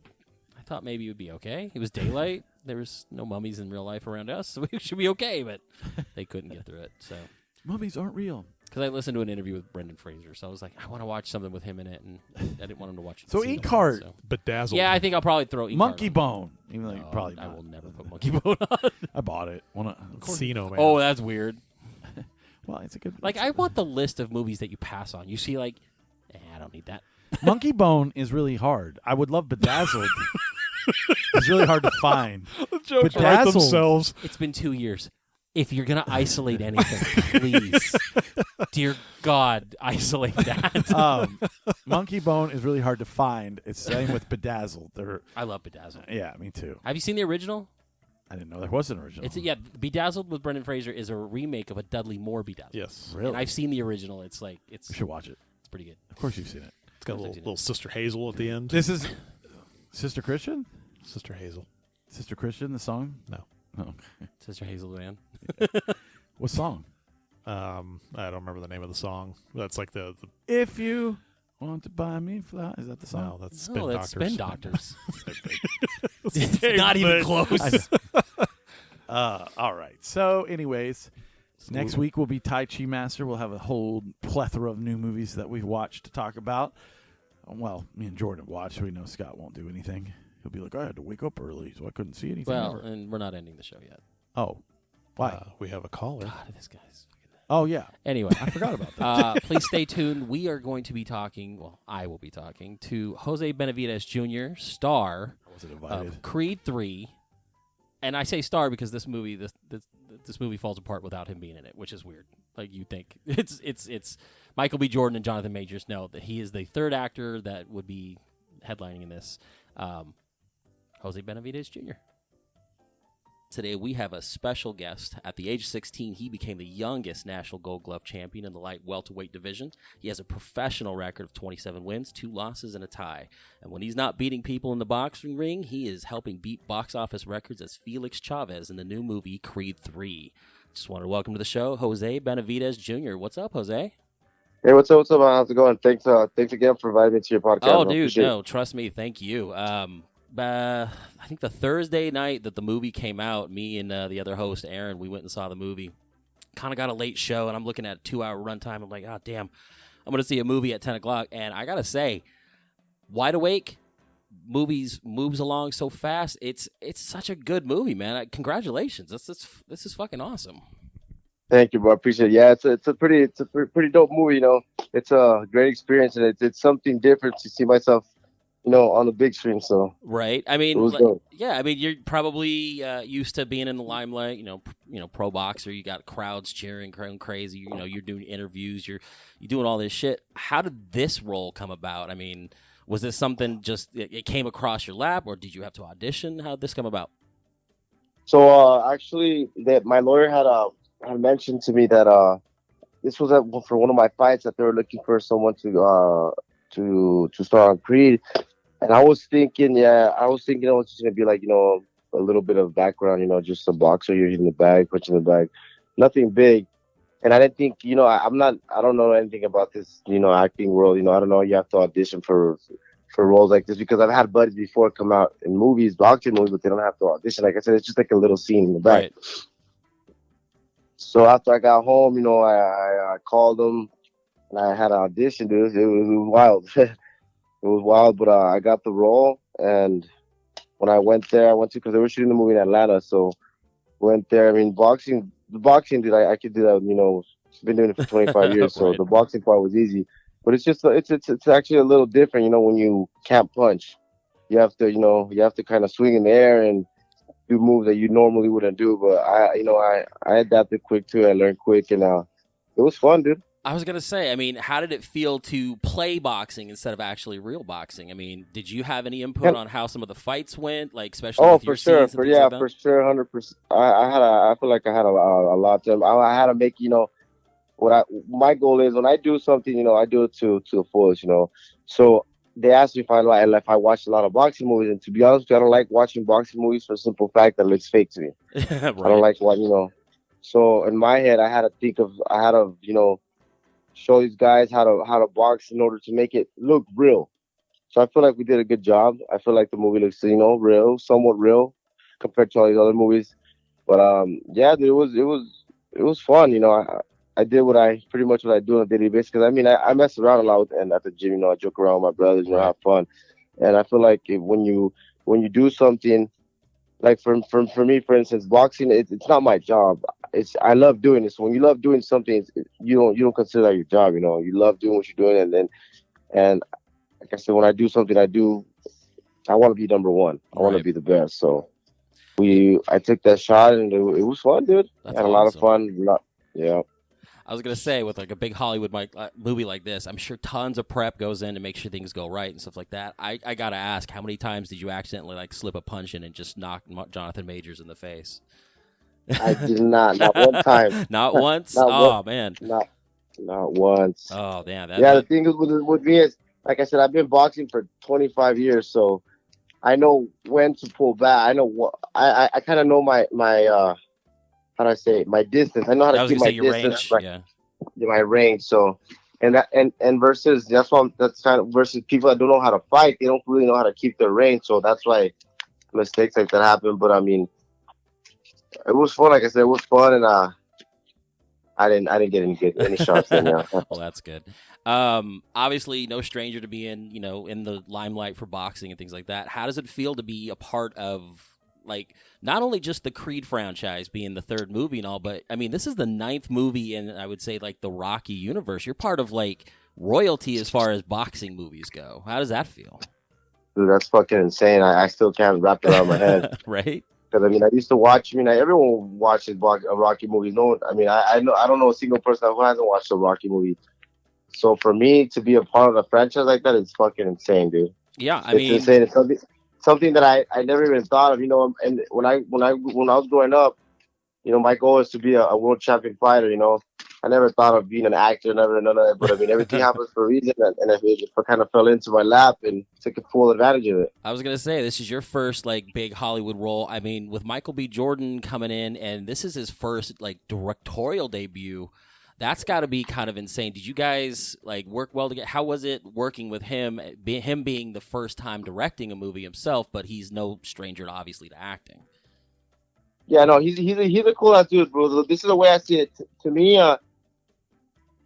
thought maybe it would be okay. It was daylight. There was no mummies in real life around us, so we should be okay. But they couldn't get through it. So Mummies aren't real. because I listened to an interview with Brendan Fraser, so I was like, I want to watch something with him in it, and I didn't want him to watch it. So Inkheart. So. Bedazzled. Yeah, I think I'll probably throw Inkheart Monkey on. Bone. Even though you No, probably I not. will never put Monkey Bone on. I bought it. Casino Man. Oh, that's weird. Well, it's a good. Like, I want the list of movies that you pass on. You see, like, I don't need that. Monkey Bone is really hard. I would love Bedazzled. It's really hard to find. the jokes write Bedazzled. themselves. It's been 2 years. If you're going to isolate anything, please, dear God, isolate that. Monkey Bone is really hard to find. It's the same with Bedazzled. I love Bedazzled. Yeah, me too. Have you seen the original? I didn't know there was an original. Bedazzled with Brendan Fraser is a remake of a Dudley Moore Bedazzled. Yes. Really? And I've seen the original. It's like, You should watch it. it's pretty good. Of course you've seen it. It's got a little Sister Hazel at the end. This is Sister Christian? Sister Hazel. Sister Christian, the song? No. Oh, okay. Sister Hazel Duran. What song? I don't remember the name of the song. That's like the If you want to buy me flowers. Is that the song? no, that's Spin No, that's Doctors. Spin Doctors. It's It's not even close. All right. So, anyways, next week will be Tai Chi Master. We'll have a whole plethora of new movies that we've watched to talk about. Well, me and Jordan have watched, so we know Scott won't do anything. He'll be like, I had to wake up early, so I couldn't see anything. Well, ever." and we're not ending the show yet. Oh. Why? We have a caller. God, this guy's. Oh, yeah. Anyway, I forgot about that. please stay tuned. We are going to be talking, well, I will be talking to Jose Benavidez Jr., star I wasn't invited. of Creed 3. And I say star because this movie this movie falls apart without him being in it, which is weird. Like you think it's Michael B. Jordan and Jonathan Majors. No, that he is the third actor that would be headlining in this. Jose Benavidez Jr. Today we have a special guest. At the age of 16, he became the youngest national Gold Glove champion in the light welterweight division. He has a professional record of 27 wins, 2 losses, and a tie. And when he's not beating people in the boxing ring, he is helping beat box office records as Felix Chavez in the new movie Creed 3. Just want to welcome to the show Jose Benavidez Jr. What's up, Jose? Hey, what's up, man? How's it going? Thanks again for inviting me to your podcast. Oh, man. dude, Appreciate it. no, trust me, thank you. I think the Thursday night that the movie came out, me and the other host, Aaron, we went and saw the movie. Kind of got a late show, and I'm looking at a 2-hour runtime. I'm like, oh, damn, I'm going to see a movie at 10 o'clock. And I got to say, Wide Awake moves along so fast. It's such a good movie, man. Congratulations. This is fucking awesome. Thank you, bro. I appreciate it. Yeah, it's a pretty dope movie. You know, it's a great experience, and it's something different to see myself, on the big screen. So right. I mean, it was dope. yeah. I mean, you're probably used to being in the limelight. Pro boxer. You got crowds cheering, going crazy. You're doing interviews. You're doing all this shit. How did this role come about? I mean, was this something just it came across your lap, or did you have to audition? How did this come about? So actually, that my lawyer had mentioned to me that this was for one of my fights that they were looking for someone to start on Creed, and I was thinking it was just gonna be like a little bit of background, just a boxer, you're hitting the bag, punching the bag, nothing big. And I didn't think, I don't know anything about this, acting world. I don't know. You have to audition for roles like this because I've had buddies before come out in movies, boxing movies, but they don't have to audition. Like I said, it's just like a little scene in the back. Right. So after I got home, I called them and I had an audition, dude. It was wild. It was wild, but I got the role. And when I went there, because they were shooting the movie in Atlanta. So went there. I mean, the boxing, dude, I could do that. Been doing it for 25 years, so Right. the boxing part was easy. But it's just, it's actually a little different, when you can't punch. You have to kind of swing in the air and do moves that you normally wouldn't do. But I adapted quick to it. I learned quick, and it was fun, dude. I was going to say, I mean, how did it feel to play boxing instead of actually real boxing? I mean, did you have any input on how some of the fights went, like especially with your for sure, scenes and things like that? for sure, 100%. I feel like I had a lot to. I had to make my goal is when I do something, I do it to the fullest, So they asked me if I watched a lot of boxing movies, and to be honest with you, I don't like watching boxing movies for the simple fact that it looks fake to me. Right. I don't like So in my head, I had to show these guys how to box in order to make it look real. So I feel like we did a good job. I feel like the movie looks, real, somewhat real compared to all these other movies. But yeah, dude, it was fun. I did pretty much what I do on a daily basis. Because I mean, I mess around a lot and at the gym. I joke around with my brothers. Right. Have fun. And I feel like when you do something, like for me, for instance, boxing, it's not my job. I love doing this. When you love doing something, you don't consider that your job. You love doing what you're doing, and like I said, when I do something, I want to be number one. I want to Right. be the best. So I took that shot, and it was fun, dude. That's Had a lot of awesome. fun. Yeah. I was going to say, with like a big Hollywood movie like this, I'm sure tons of prep goes in to make sure things go right and stuff like that. I got to ask, how many times did you accidentally like slip a punch in and just knock Jonathan Majors in the face? I did not one time. Not once? Not Oh, one, man. not once. Oh, damn. Yeah, the thing is with me is, like I said, I've been boxing for 25 years, so I know when to pull back. I know what I kind of know my how do I say it? My distance. I know how I to was keep going to my say your distance, range. Yeah. my range. So and versus that's kind of versus people that don't know how to fight. They don't really know how to keep their range. So that's why mistakes like that happen. But I mean, it was fun. Like I said, it was fun, and I didn't get any shots in. Yeah. Well, that's good. Obviously, no stranger to being, in the limelight for boxing and things like that. How does it feel to be a part of, like, not only just the Creed franchise being the third movie and all, but I mean, this is the 9th movie in, I would say, like the Rocky universe. You're part of like royalty as far as boxing movies go. How does that feel? Dude, that's fucking insane. I still can't wrap it around my head. Right? Because I mean, I used to watch. I mean, everyone watches Rocky movies. No, I mean, I don't know a single person who hasn't watched a Rocky movie. So for me to be a part of a franchise like that is fucking insane, dude. Yeah, I It's mean, insane. It's something that I never even thought of. And when I was growing up, my goal is to be a world champion fighter. I never thought of being an actor, none of that. But I mean, everything happens for a reason, and it kind of fell into my lap and took full advantage of it. I was gonna say, this is your first like big Hollywood role. I mean, with Michael B. Jordan coming in, and this is his first like directorial debut. That's got to be kind of insane. Did you guys like work well together? How was it working with him? Him being the first time directing a movie himself, but he's no stranger, obviously, to acting. Yeah, no, he's a cool ass dude, bro. This is the way I see it. To me, I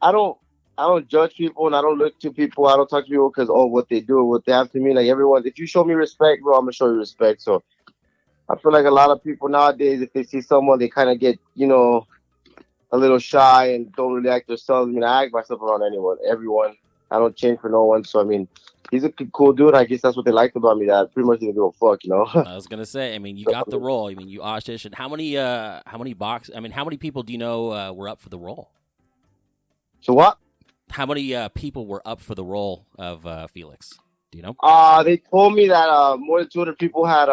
don't judge people, and I don't look to people. I don't talk to people because what they do or what they have to me. Like everyone, if you show me respect, bro, I'm gonna show you respect. So I feel like a lot of people nowadays, if they see someone, they kind of get a little shy and don't really act themselves. I mean, I act myself around everyone. I don't change for no one. So I mean, he's a cool dude. I guess that's what they liked about me. That I pretty much didn't give a fuck, I was gonna say. I mean, you got the role. I mean, you auditioned. How many people do you know were up for the role? So what? How many people were up for the role of Felix? Do you know? They told me that more than 200 people had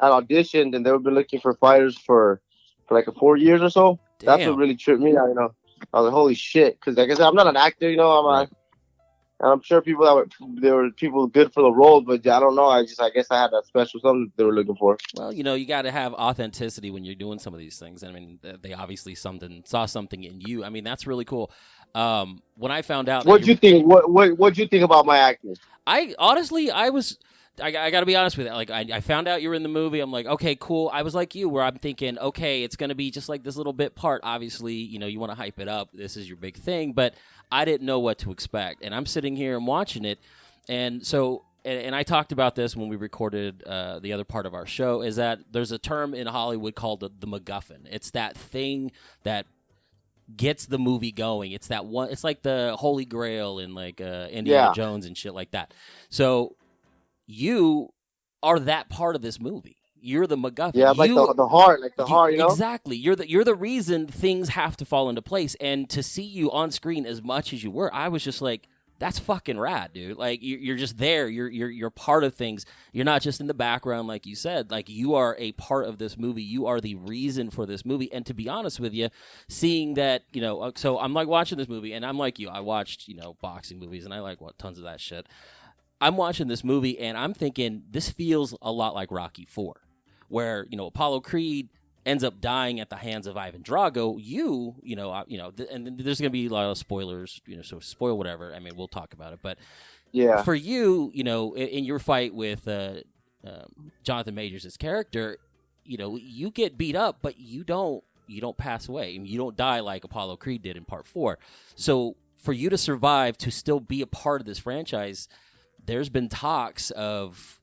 auditioned, and they would be looking for fighters for like 4 years or so. Damn. That's what really tripped me out. I was like, holy shit, because like I said, I'm not an actor. And I'm sure there were people good for the role, but I don't know. I guess I had that special something that they were looking for. Well, you got to have authenticity when you're doing some of these things. I mean, they obviously saw something in you. I mean, that's really cool. When I found out, what'd you think? What'd you think about my acting? I got to be honest with you. Like, I found out you were in the movie. I'm like, okay, cool. I was like you, where I'm thinking, okay, it's going to be just like this little bit part. Obviously, you want to hype it up. This is your big thing. But I didn't know what to expect. And I'm sitting here and watching it. And so, and I talked about this when we recorded the other part of our show, is that there's a term in Hollywood called the MacGuffin. It's that thing that gets the movie going. It's that one. It's like the Holy Grail in like Indiana Jones and shit like that. So you are that part of this movie. You're the MacGuffin. Yeah, like the heart, heart. Exactly. You're the reason things have to fall into place. And to see you on screen as much as you were, I was just like, that's fucking rad, dude. Like you're just there. You're part of things. You're not just in the background, like you said. Like you are a part of this movie. You are the reason for this movie. And to be honest with you, seeing that, so I'm like watching this movie, and I'm like you. I watched boxing movies, and I like tons of that shit. I'm watching this movie, and I'm thinking this feels a lot like Rocky IV, where Apollo Creed ends up dying at the hands of Ivan Drago. And there's going to be a lot of spoilers, so spoil whatever. I mean, we'll talk about it. But yeah, for you, in your fight with Jonathan Majors' character, you get beat up, but you don't pass away. I mean, you don't die like Apollo Creed did in Part 4. So for you to survive, to still be a part of this franchise, there's been talks of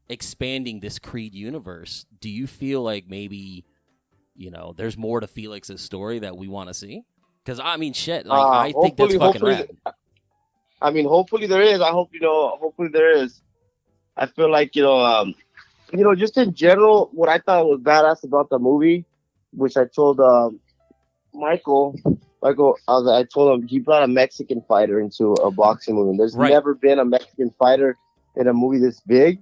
expanding this Creed universe. Do you feel like maybe there's more to Felix's story that we want to see? Because I mean, shit, like I think that's fucking rad. I mean, hopefully there is. I hope hopefully there is. I feel like just in general, what I thought was badass about the movie, which I told Michael, I told him he brought a Mexican fighter into a boxing movie. There's never been a Mexican fighter in a movie this big.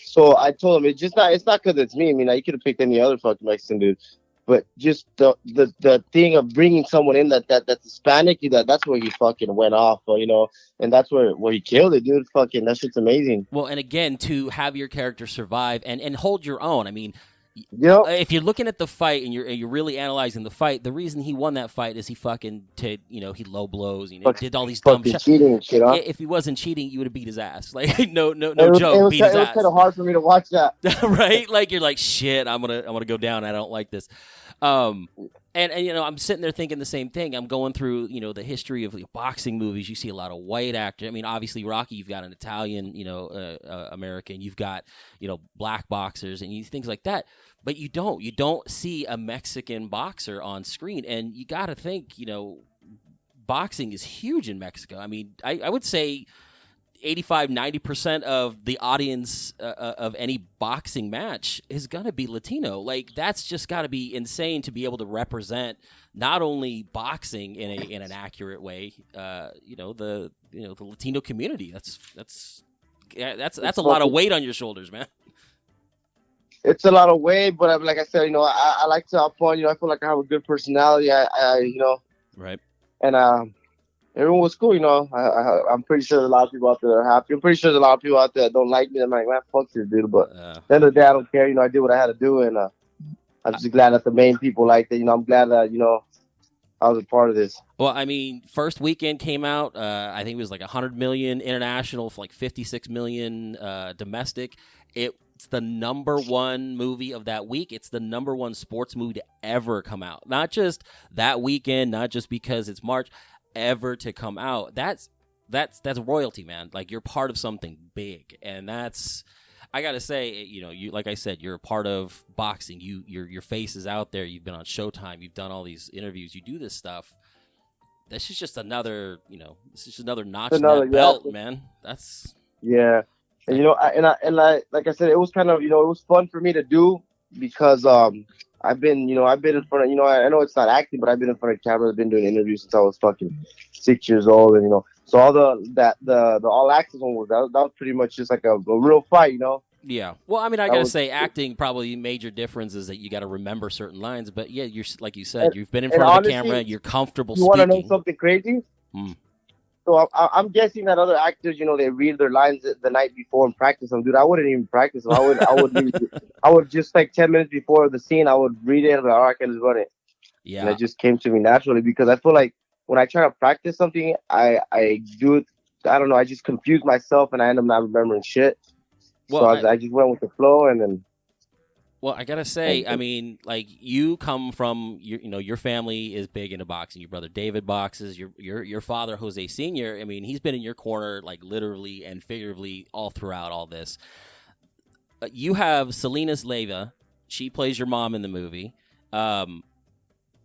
So I told him it's not because it's me. I mean, you could have picked any other fucking Mexican dude. But just the thing of bringing someone in that's Hispanic, that's where he fucking went off, and that's where he killed it, dude. Fucking, that shit's amazing. Well, and again, to have your character survive and hold your own. I mean, yep. If you're looking at the fight and you're really analyzing the fight, the reason he won that fight is he he low blows, he did all these dumb shit. Cheating and shit, huh? If he wasn't cheating, you would have beat his ass. Like no joke, beat his ass. It was kind of hard for me to watch that, right? Like you're like, shit, I'm gonna go down. I don't like this. And I'm sitting there thinking the same thing. I'm going through the history of boxing movies. You see a lot of white actors. I mean, obviously Rocky, you've got an Italian, American. You've got black boxers and things like that. But you don't see a Mexican boxer on screen. And you got to think, boxing is huge in Mexico. I mean, I would say 85-90% of the audience of any boxing match is gonna be Latino. Like that's just got to be insane to be able to represent not only boxing in an accurate way, the Latino community. That's a lot of weight on your shoulders, man. It's a lot of weight, but like I said, I like to upon. I feel like I have a good personality. Right. And everyone was cool, I'm pretty sure there's a lot of people out there that are happy. I'm pretty sure there's a lot of people out there that don't like me. I'm like, man, fuck this dude. But at the end of the day, I don't care. I did what I had to do, and I'm just glad that the main people liked it. I'm glad that I was a part of this. Well, I mean, first weekend came out. I think it was like 100 million international, like 56 million domestic. It's the number one movie of that week. It's the number one sports movie to ever come out. Not just that weekend, not just because it's March. Ever to come out. That's royalty, man. Like you're part of something big, and that's, I gotta say, you like I said, you're a part of boxing. Your face is out there. You've been on Showtime. You've done all these interviews. You do this stuff. This is just another, this is just another notch in that belt, man. That's yeah. And like I said, it was kind of it was fun for me to do because I've been in front of, I know it's not acting, but I've been in front of cameras. I've been doing interviews since I was fucking 6 years old, and so all the all access one that was pretty much just like a real fight, Yeah. Well, I mean, I gotta say, acting probably major difference is that you got to remember certain lines, but yeah, you're like you said, you've been in front of the camera, you're comfortable speaking. You want to know something crazy? So I'm guessing that other actors, they read their lines the night before and practice them. Dude, I wouldn't even practice them. I would just like 10 minutes before the scene, I would read it and be like, all right, I can just run it. Yeah. And it just came to me naturally because I feel like when I try to practice something, I do it. I don't know. I just confuse myself and I end up not remembering shit. Well, so I just went with the flow and then. Well, I gotta say, I mean, like you come from your family is big into boxing. Your brother David boxes. Your father Jose Sr. I mean, he's been in your corner like literally and figuratively all throughout all this. You have Salinas Leiva. She plays your mom in the movie.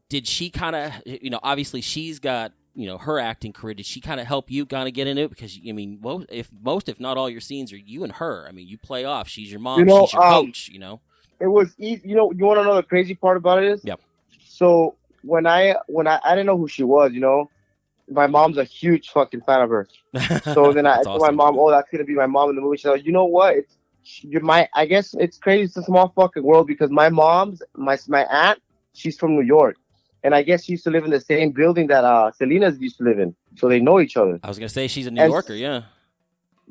Did she kind of, obviously she's got her acting career. Did she kind of help you kind of get into it? Because I mean, if not all your scenes are you and her. I mean, you play off. She's your mom. She's your coach. It was easy. You want to know the crazy part about it is? Yep. So when I didn't know who she was, my mom's a huge fucking fan of her. So then I told my mom, oh, that's gonna be my mom in the movie. She's like, you know what? I guess it's crazy. It's a small fucking world because my aunt, she's from New York, and I guess she used to live in the same building that Selena's used to live in, so they know each other. I was gonna say she's a New Yorker, yeah.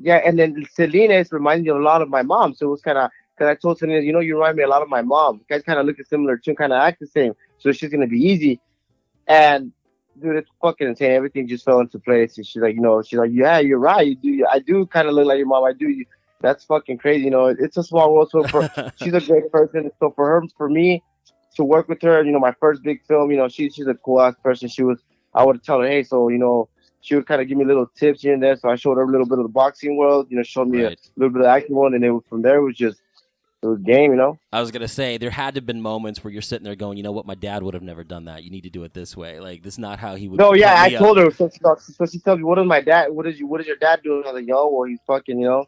Yeah, and then Selena's reminded me a lot of my mom, so it was kind of. Because I told Selena, you remind me a lot of my mom. You guys kind of look similar too, kind of act the same. So it's just going to be easy. And, dude, it's fucking insane. Everything just fell into place. And she's like, yeah, you're right. I do kind of look like your mom. I do. That's fucking crazy. It's a small world. So she's a great person. So for me to work with her, my first big film, she's a cool ass person. I would tell her, hey, so, she would kind of give me little tips here and there. So I showed her a little bit of the boxing world, showed me a little bit of the acting world. And from there, it was game, I was gonna say there had to have been moments where you're sitting there going, you know what, my dad would have never done that. You need to do it this way. Like this is not how he would. No, yeah, I told her. So she tells me, what is your dad doing? I was like, well, he's fucking,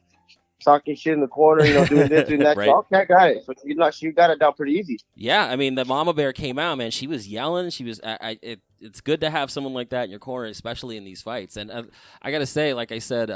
talking shit in the corner, doing this, doing that. Right. So, okay, I got it. So she got it down pretty easy. Yeah, I mean, the Mama Bear came out, man. She was yelling. She was. It's good to have someone like that in your corner, especially in these fights. And I gotta say, like I said,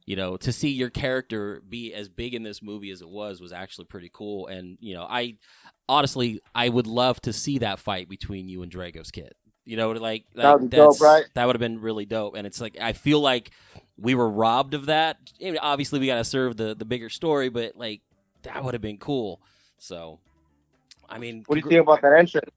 to see your character be as big in this movie as it was actually pretty cool. And, I would love to see that fight between you and Drago's kid. That would have been really dope. And it's like, I feel like we were robbed of that. I mean, obviously, we got to serve the bigger story, but like that would have been cool. So, I mean, what do you think about that entrance?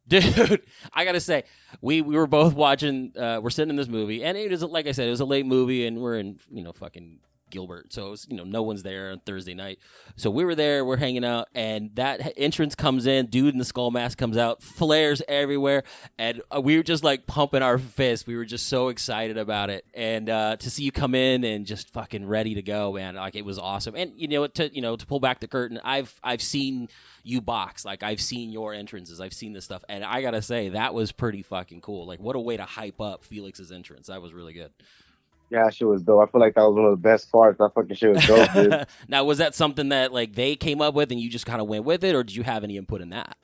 Dude, I gotta say, we were both watching. We're sitting in this movie, and it was like I said, it was a late movie, and we're in fucking Gilbert, so it was, no one's there on Thursday night. So we were there, we're hanging out, and that entrance comes in, dude in the skull mask comes out, flares everywhere, and we were just like pumping our fists. We were just so excited about it, and to see you come in and just fucking ready to go, man, like it was awesome. And to pull back the curtain, I've seen you box, like I've seen your entrances, I've seen this stuff, and I gotta say that was pretty fucking cool. Like what a way to hype up Felix's entrance. That was really good. Yeah, shit was dope. I feel like that was one of the best parts. That fucking shit was dope, dude. Now, was that something that like they came up with and you just kind of went with it, or did you have any input in that?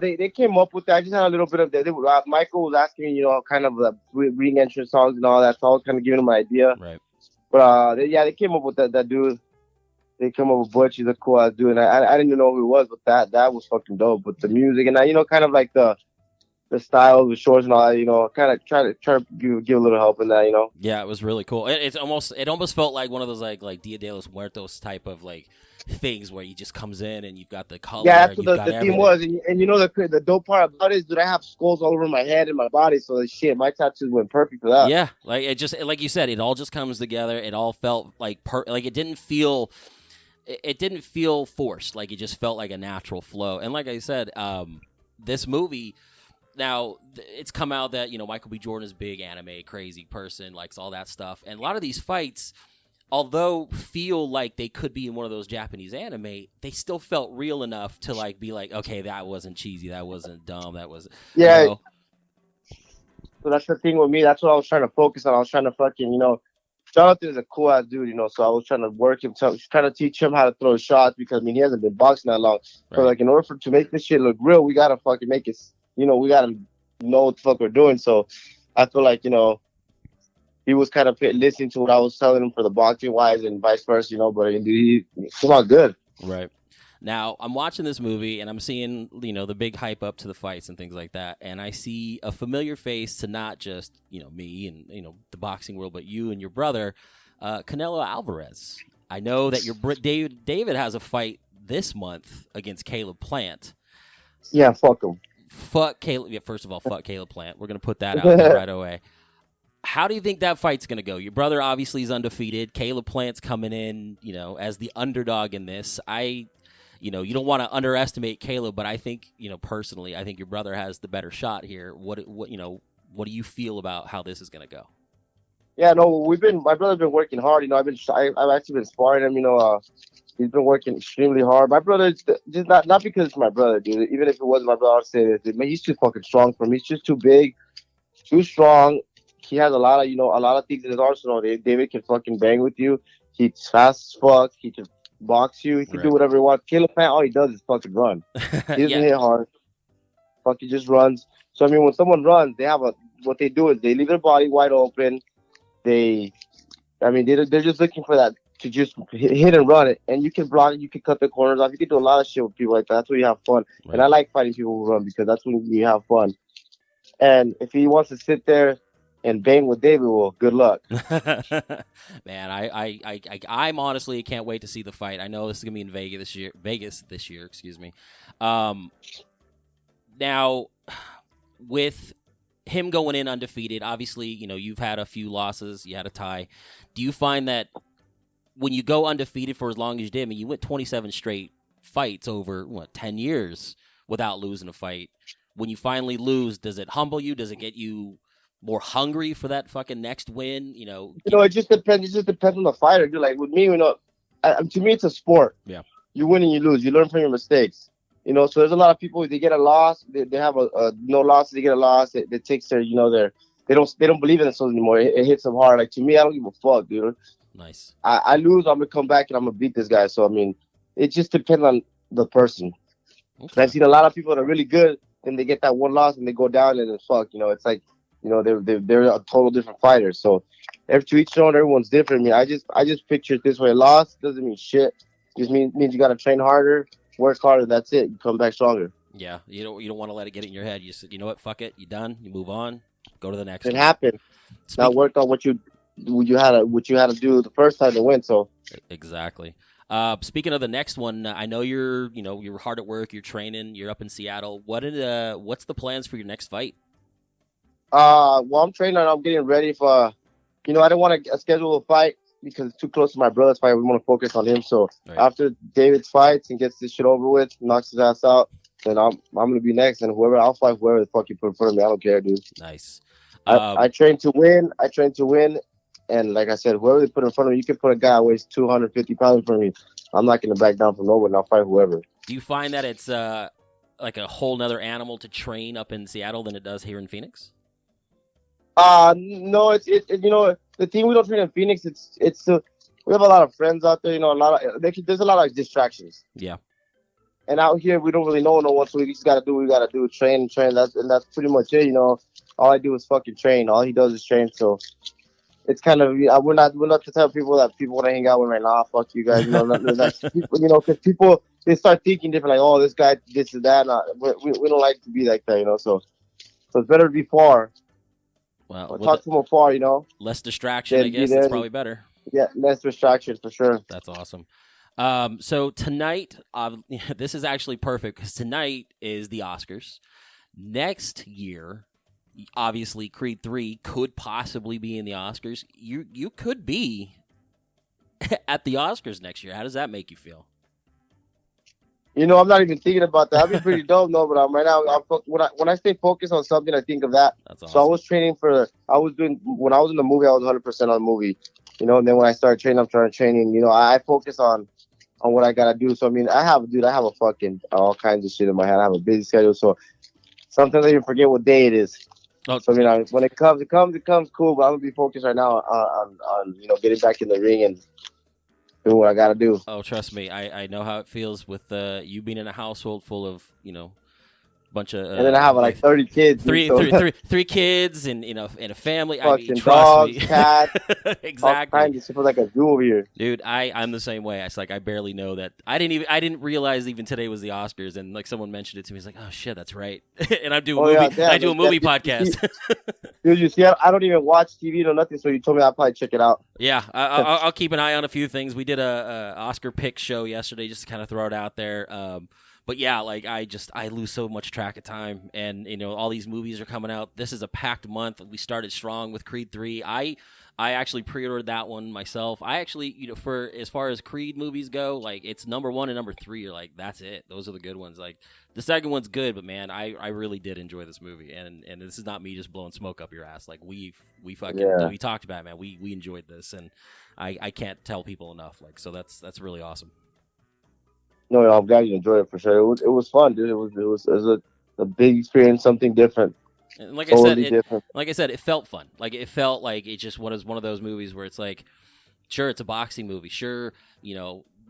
They came up with that. I just had a little bit of that. Michael was asking me, kind of the ring entrance songs and all that, so I was kind of giving him an idea. Right. But they came up with that dude. They come up with Butch. He's a cool ass dude. And I didn't even know who he was, but that was fucking dope. With the music and kind of like the style of the shorts and all that, kind of try to give a little help in that, Yeah, it was really cool. It almost felt like one of those like Dia de los Muertos type of like things where he just comes in and you've got the color. Yeah, that's what the theme was. And the dope part about it is, dude, I have skulls all over my head and my body, so my tattoos went perfect for that. Yeah, like it just, like you said, it all just comes together. It all felt like like it didn't feel forced. Like it just felt like a natural flow. And like I said, this movie. Now, it's come out that, Michael B. Jordan is a big anime, crazy person, likes all that stuff. And a lot of these fights, although feel like they could be in one of those Japanese anime, they still felt real enough to, like, be like, okay, that wasn't cheesy, that wasn't dumb, that was... Yeah. So that's the thing with me. That's what I was trying to focus on. I was trying to fucking, Jonathan is a cool-ass dude, so I was trying to work him, trying to teach him how to throw shots because, he hasn't been boxing that long. Right. So, like, in order to make this shit look real, we got to fucking make it... we got to know what the fuck we're doing. So I feel like, he was kind of listening to what I was telling him for the boxing wise and vice versa, but he came out good. Right. Now, I'm watching this movie, and I'm seeing, the big hype up to the fights and things like that, and I see a familiar face to not just, me and, the boxing world, but you and your brother, Canelo Alvarez. I know that David has a fight this month against Caleb Plant. Yeah, fuck him. Fuck Caleb. Yeah, first of all, fuck Caleb Plant. We're going to put that out there right away. How do you think that fight's going to go? Your brother obviously is undefeated. Caleb Plant's coming in, as the underdog in this. You don't want to underestimate Caleb, but I think, personally, I think your brother has the better shot here. What do you feel about how this is going to go? Yeah, no, my brother's been working hard. I've actually been sparring him. He's been working extremely hard. My brother, just not because it's my brother, dude. Even if it wasn't my brother, I'd say this. Man, he's too fucking strong for me. He's just too big, too strong. He has a lot of things in his arsenal. David can fucking bang with you. He's fast as fuck. He can box you. He can do whatever he wants. Caleb Plant, all he does is fucking run. He doesn't hit hard. Fucking just runs. So when someone runs, what they do is they leave their body wide open. They're just looking for that to just hit and run it. And you can block it. You can cut the corners off. You can do a lot of shit with people like that. That's where you have fun. Right. And I like fighting people who run because that's when you have fun. And if he wants to sit there and bang with David, well, good luck. Man, I'm honestly can't wait to see the fight. I know this is gonna be in Vegas this year. Excuse me. Now, with him going in undefeated, obviously, you've had a few losses. You had a tie. Do you find that when you go undefeated for as long as you did, you went 27 straight fights over 10 years without losing a fight. When you finally lose, does it humble you? Does it get you more hungry for that fucking next win? It just depends. It just depends on the fighter. Dude, like with me, to me, it's a sport. Yeah. You win and you lose. You learn from your mistakes. So there's a lot of people, they get a loss. They have a no loss. They get a loss. It takes their, they don't believe in themselves anymore. It hits them hard. Like to me, I don't give a fuck, dude. Nice. I lose, I'm gonna come back and I'm gonna beat this guy. So it just depends on the person. Okay. I've seen a lot of people that are really good, then they get that one loss and they go down and then fuck. It's like, they're a total different fighter. So to each their own, everyone's different. I just picture it this way: loss doesn't mean shit. It just means you gotta train harder, work harder. That's it. You come back stronger. Yeah, you don't want to let it get in your head. You say, you know what, fuck it, you done. You move on, go to the next. It happened. Now work on what you had to do the first time to win. So exactly. Speaking of the next one, I know you're hard at work. You're training. You're up in Seattle. What's the plans for your next fight? Well, I'm training. I'm getting ready for. I didn't want to schedule a fight because it's too close to my brother's fight. We want to focus on him. So after David's fights and gets this shit over with, knocks his ass out, then I'm gonna be next. And I'll fight whoever the fuck you put in front of me. I don't care, dude. Nice. I train to win. And like I said, whoever they put in front of me, you can put a guy who weighs 250 pounds in front of me. I'm not going to back down from no one. I'll fight whoever. Do you find that it's like a whole nother animal to train up in Seattle than it does here in Phoenix? No, it's the team we don't train in Phoenix. We have a lot of friends out there. There's a lot of distractions. Yeah. And out here, we don't really know no one, so we just got to do what we got to do. Train. That's pretty much it. All I do is fucking train. All he does is train. So it's kind of we're not to tell people that people want to hang out with right now. Fuck you guys. Because people they start thinking different. Like, oh, this guy, this is that. We don't like to be like that. So it's better to be far. Well, talk to them afar. Less distraction. I guess that's probably better. Yeah, less distraction for sure. That's awesome. So tonight, this is actually perfect because tonight is the Oscars. Next year, obviously, Creed 3 could possibly be in the Oscars. You could be at the Oscars next year. How does that make you feel? I'm not even thinking about that. That'd be pretty dope, no. But right now, when I stay focused on something, I think of that. That's awesome. So I was training when I was in the movie, I was 100% on the movie. And then when I started training, I'm starting training. I focus on what I gotta do. So I have a fucking all kinds of shit in my head. I have a busy schedule, so sometimes I even forget what day it is. Oh, so when it comes cool. But I'm gonna be focused right now on getting back in the ring and doing what I gotta do. Oh, trust me, I know how it feels with you being in a household full of bunch of and then I have like 30 kids. Three kids, and and a family. I mean, Fucking trust dogs, me. cats, Exactly. all kinds of stuff. Like a zoo over here. Dude, I'm the same way. It's like I barely know that. I didn't realize even today was the Oscars, and like someone mentioned it to me. It's like, oh shit, that's right. And I do a movie podcast. Dude, you see, I don't even watch TV or nothing. So you told me I'll probably check it out. Yeah, I'll keep an eye on a few things. We did a Oscar pick show yesterday, just to kind of throw it out there. But yeah, like I lose so much track of time, and all these movies are coming out. This is a packed month. We started strong with Creed 3. I actually pre-ordered that one myself. I actually, for as far as Creed movies go, like it's number 1 and number 3 are like that's it. Those are the good ones. Like the second one's good, but man, I really did enjoy this movie, and this is not me just blowing smoke up your ass. Like we talked about it, man. We enjoyed this, and I can't tell people enough. Like so that's really awesome. No, I'm glad you enjoyed it for sure. It was fun, dude. It was a big experience, something different. And like totally I said, it felt fun. Like it felt like it just was one of those movies where it's like, sure, it's a boxing movie. Sure,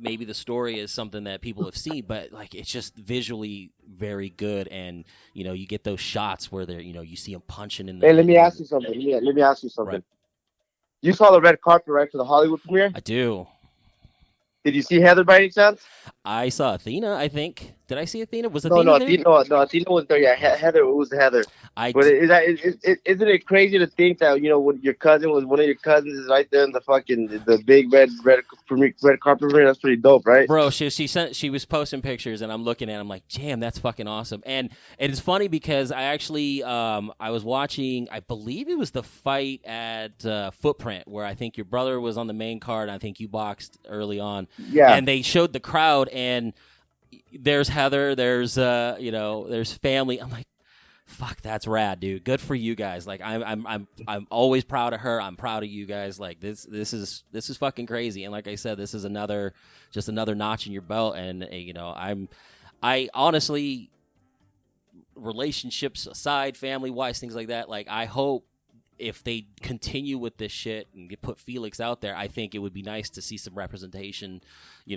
maybe the story is something that people have seen, but like it's just visually very good, and you get those shots where they're you see him punching in the. Hey, let me ask you something. Let me ask you something. Right. You saw the red carpet, right, for the Hollywood premiere? I do. Did you see Heather by any chance? I saw Athena, I think. Did I see Athena? Was Athena there? No, Athena wasn't there. Yeah, Heather. It was Heather. But isn't it crazy to think that when your cousin was one of your cousins is right there in the big red carpet premiere? That's pretty dope, right? Bro, she was posting pictures, and I'm looking at it, I'm like, damn, that's fucking awesome. And it's funny because I actually I was watching, I believe it was the fight at Footprint, where I think your brother was on the main card, and I think you boxed early on. Yeah. And they showed the crowd, and there's Heather, there's there's family. I'm like, fuck, that's rad, dude. Good for you guys. Like I'm always proud of her. I'm proud of you guys. Like this is fucking crazy. And like I said, this is another notch in your belt. And I honestly, relationships aside, family wise, things like that. Like I hope if they continue with this shit and put Felix out there, I think it would be nice to see some representation,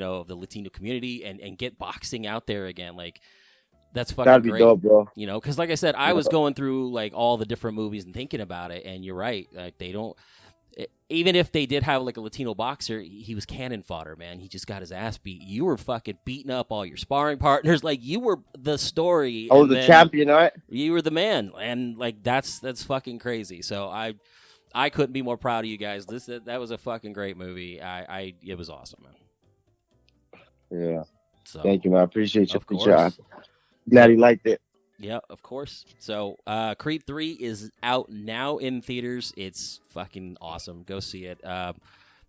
of the Latino community and get boxing out there again. Like that's fucking That'd be great, dope, bro. Because like I said, I was going through like all the different movies and thinking about it, and you're right. Like they don't, even if they did have like a Latino boxer, he was cannon fodder, man. He just got his ass beat. You were fucking beating up all your sparring partners. Like you were the story. I was the champion, right? You were the man, and like that's fucking crazy. So I couldn't be more proud of you guys. That was a fucking great movie. It was awesome, man. Yeah. So, thank you, man. I appreciate you. Of course. Glad he liked it. Yeah, of course. So, Creed 3 is out now in theaters. It's fucking awesome. Go see it.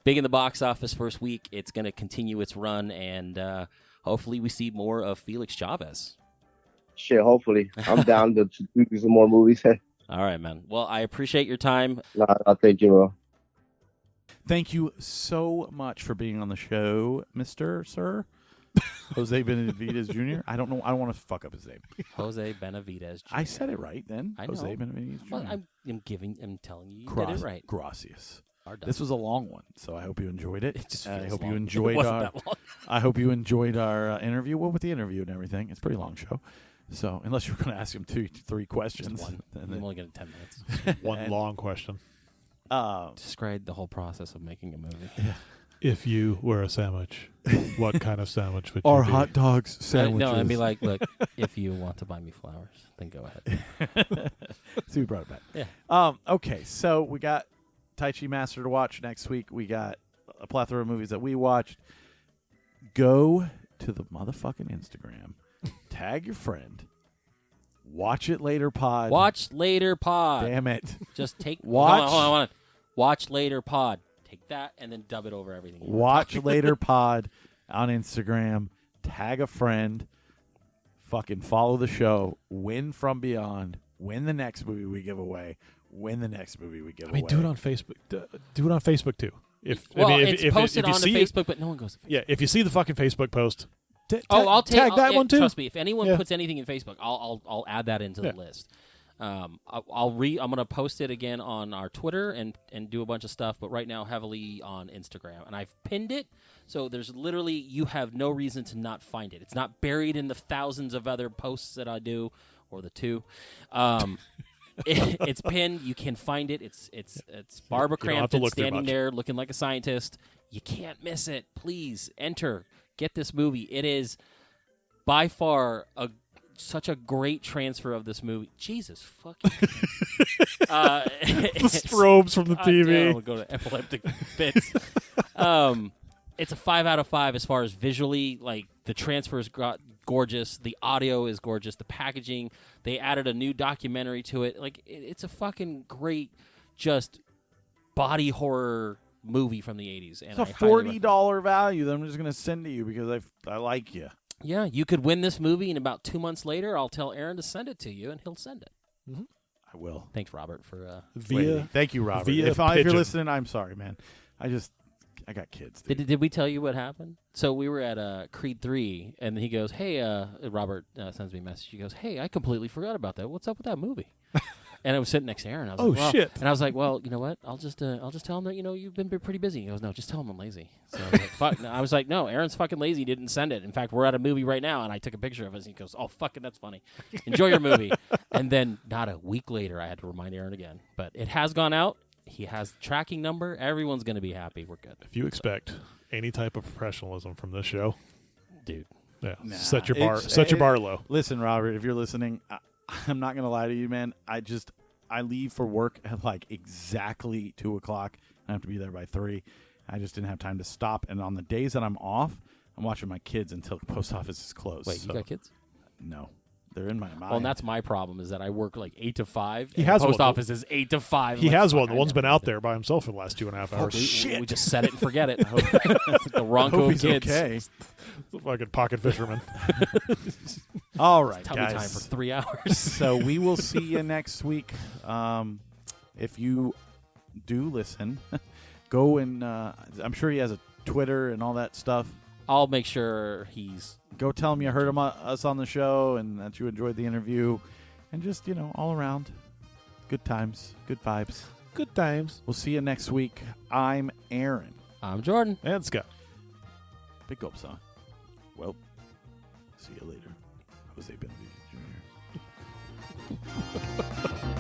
Big in the box office first week. It's going to continue its run, and hopefully we see more of Felix Chavez. Shit, hopefully. I'm down to do some more movies. All right, man. Well, I appreciate your time. No, thank you, bro. Thank you so much for being on the show, Mr. Sir. Jose Benavidez Jr. I don't know. I don't want to fuck up his name. Jose Benavidez Jr. I said it right then. I Jose know. Benavidez Jr. Well, I'm telling you, you did it right. Gracias. This was a long one, so I hope you enjoyed it. I hope you enjoyed I hope you enjoyed our interview. Well, with the interview and everything, it's a pretty long show. So unless you're going to ask him 3 questions, I'm only getting 10 minutes. One long question. Describe the whole process of making a movie. Yeah. If you were a sandwich, what kind of sandwich would you Are be? hot dogs sandwiches? No, I'd be like, look, if you want to buy me flowers, then go ahead. So we brought it back. Yeah. Okay, so we got Tai Chi Master to watch next week. We got a plethora of movies that we watched. Go to the motherfucking Instagram. Tag your friend. Watch it later pod. Watch later pod. Damn it. Just take watch. Hold on. Watch later pod. Take that and then dub it over everything. Watch later pod on Instagram. Tag a friend. Fucking follow the show. Win from beyond. Win the next movie we give away. Win the next movie we give away. do it on Facebook. Do it on Facebook too. It's posted on Facebook, but no one goes to Facebook. Yeah, if you see the fucking Facebook post, I'll tag that one too. Trust me, if anyone puts anything in Facebook, I'll add that into the list. I'm gonna post it again on our Twitter and do a bunch of stuff, but right now heavily on Instagram, and I've pinned it, so there's literally you have no reason to not find it. It's not buried in the thousands of other posts that I do or the 2. It's pinned. You can find it. It's Barbara Crampton standing there looking like a scientist. You can't miss it. Please enter. Get this movie. It is by far such a great transfer of this movie. Jesus fucking. The strobes from the TV. I'll go to epileptic fits. It's a 5 out of 5 as far as visually. Like the transfer is gorgeous. The audio is gorgeous. The packaging. They added a new documentary to it. Like it's a fucking great, just body horror movie from the 80s. And it's a $40 value that I'm just gonna send to you because I like you. Yeah, you could win this movie, and about 2 months later, I'll tell Aaron to send it to you, and he'll send it. Mm-hmm. I will. Thanks, Robert, for Thank you, Robert. If you're listening, I'm sorry, man. I got kids. Did we tell you what happened? So we were at Creed 3, and he goes, "Hey," Robert sends me a message. He goes, "Hey, I completely forgot about that. What's up with that movie?" And I was sitting next to Aaron. I was like, well, shit! And I was like, "Well, you know what? I'll just tell him that you've been pretty busy." He goes, "No, just tell him I'm lazy." So I was like, "Fuck!" No. I was like, "No, Aaron's fucking lazy. He didn't send it. In fact, we're at a movie right now, and I took a picture of it." And he goes, "Oh, fucking, that's funny. Enjoy your movie." And then, not a week later, I had to remind Aaron again. But it has gone out. He has tracking number. Everyone's gonna be happy. We're good. If you expect any type of professionalism from this show, dude, yeah, set your bar low. Listen, Robert, if you're listening, I'm not gonna lie to you, man. I leave for work at like exactly 2:00. I have to be there by 3. I just didn't have time to stop. And on the days that I'm off, I'm watching my kids until the post office is closed. Wait, you got kids? No. They're in my mind. Well, and that's my problem is that I work like 8 to 5. He has the post one. office is 8 to 5. He has one. The one's been out there by himself for the last 2.5 hours. Shit. We just set it and forget it. The Ronco he's kids. Okay. The fucking pocket fisherman. All right, Tummy guys. time for 3 hours. So we will see you next week. If you do listen, go and I'm sure he has a Twitter and all that stuff. I'll make sure Go tell him you heard us on the show and that you enjoyed the interview. And just, all around, good times, good vibes. Good times. We'll see you next week. I'm Aaron. I'm Jordan. And Scott. Big gulp song. Well, see you later. Jose Benavidez Jr.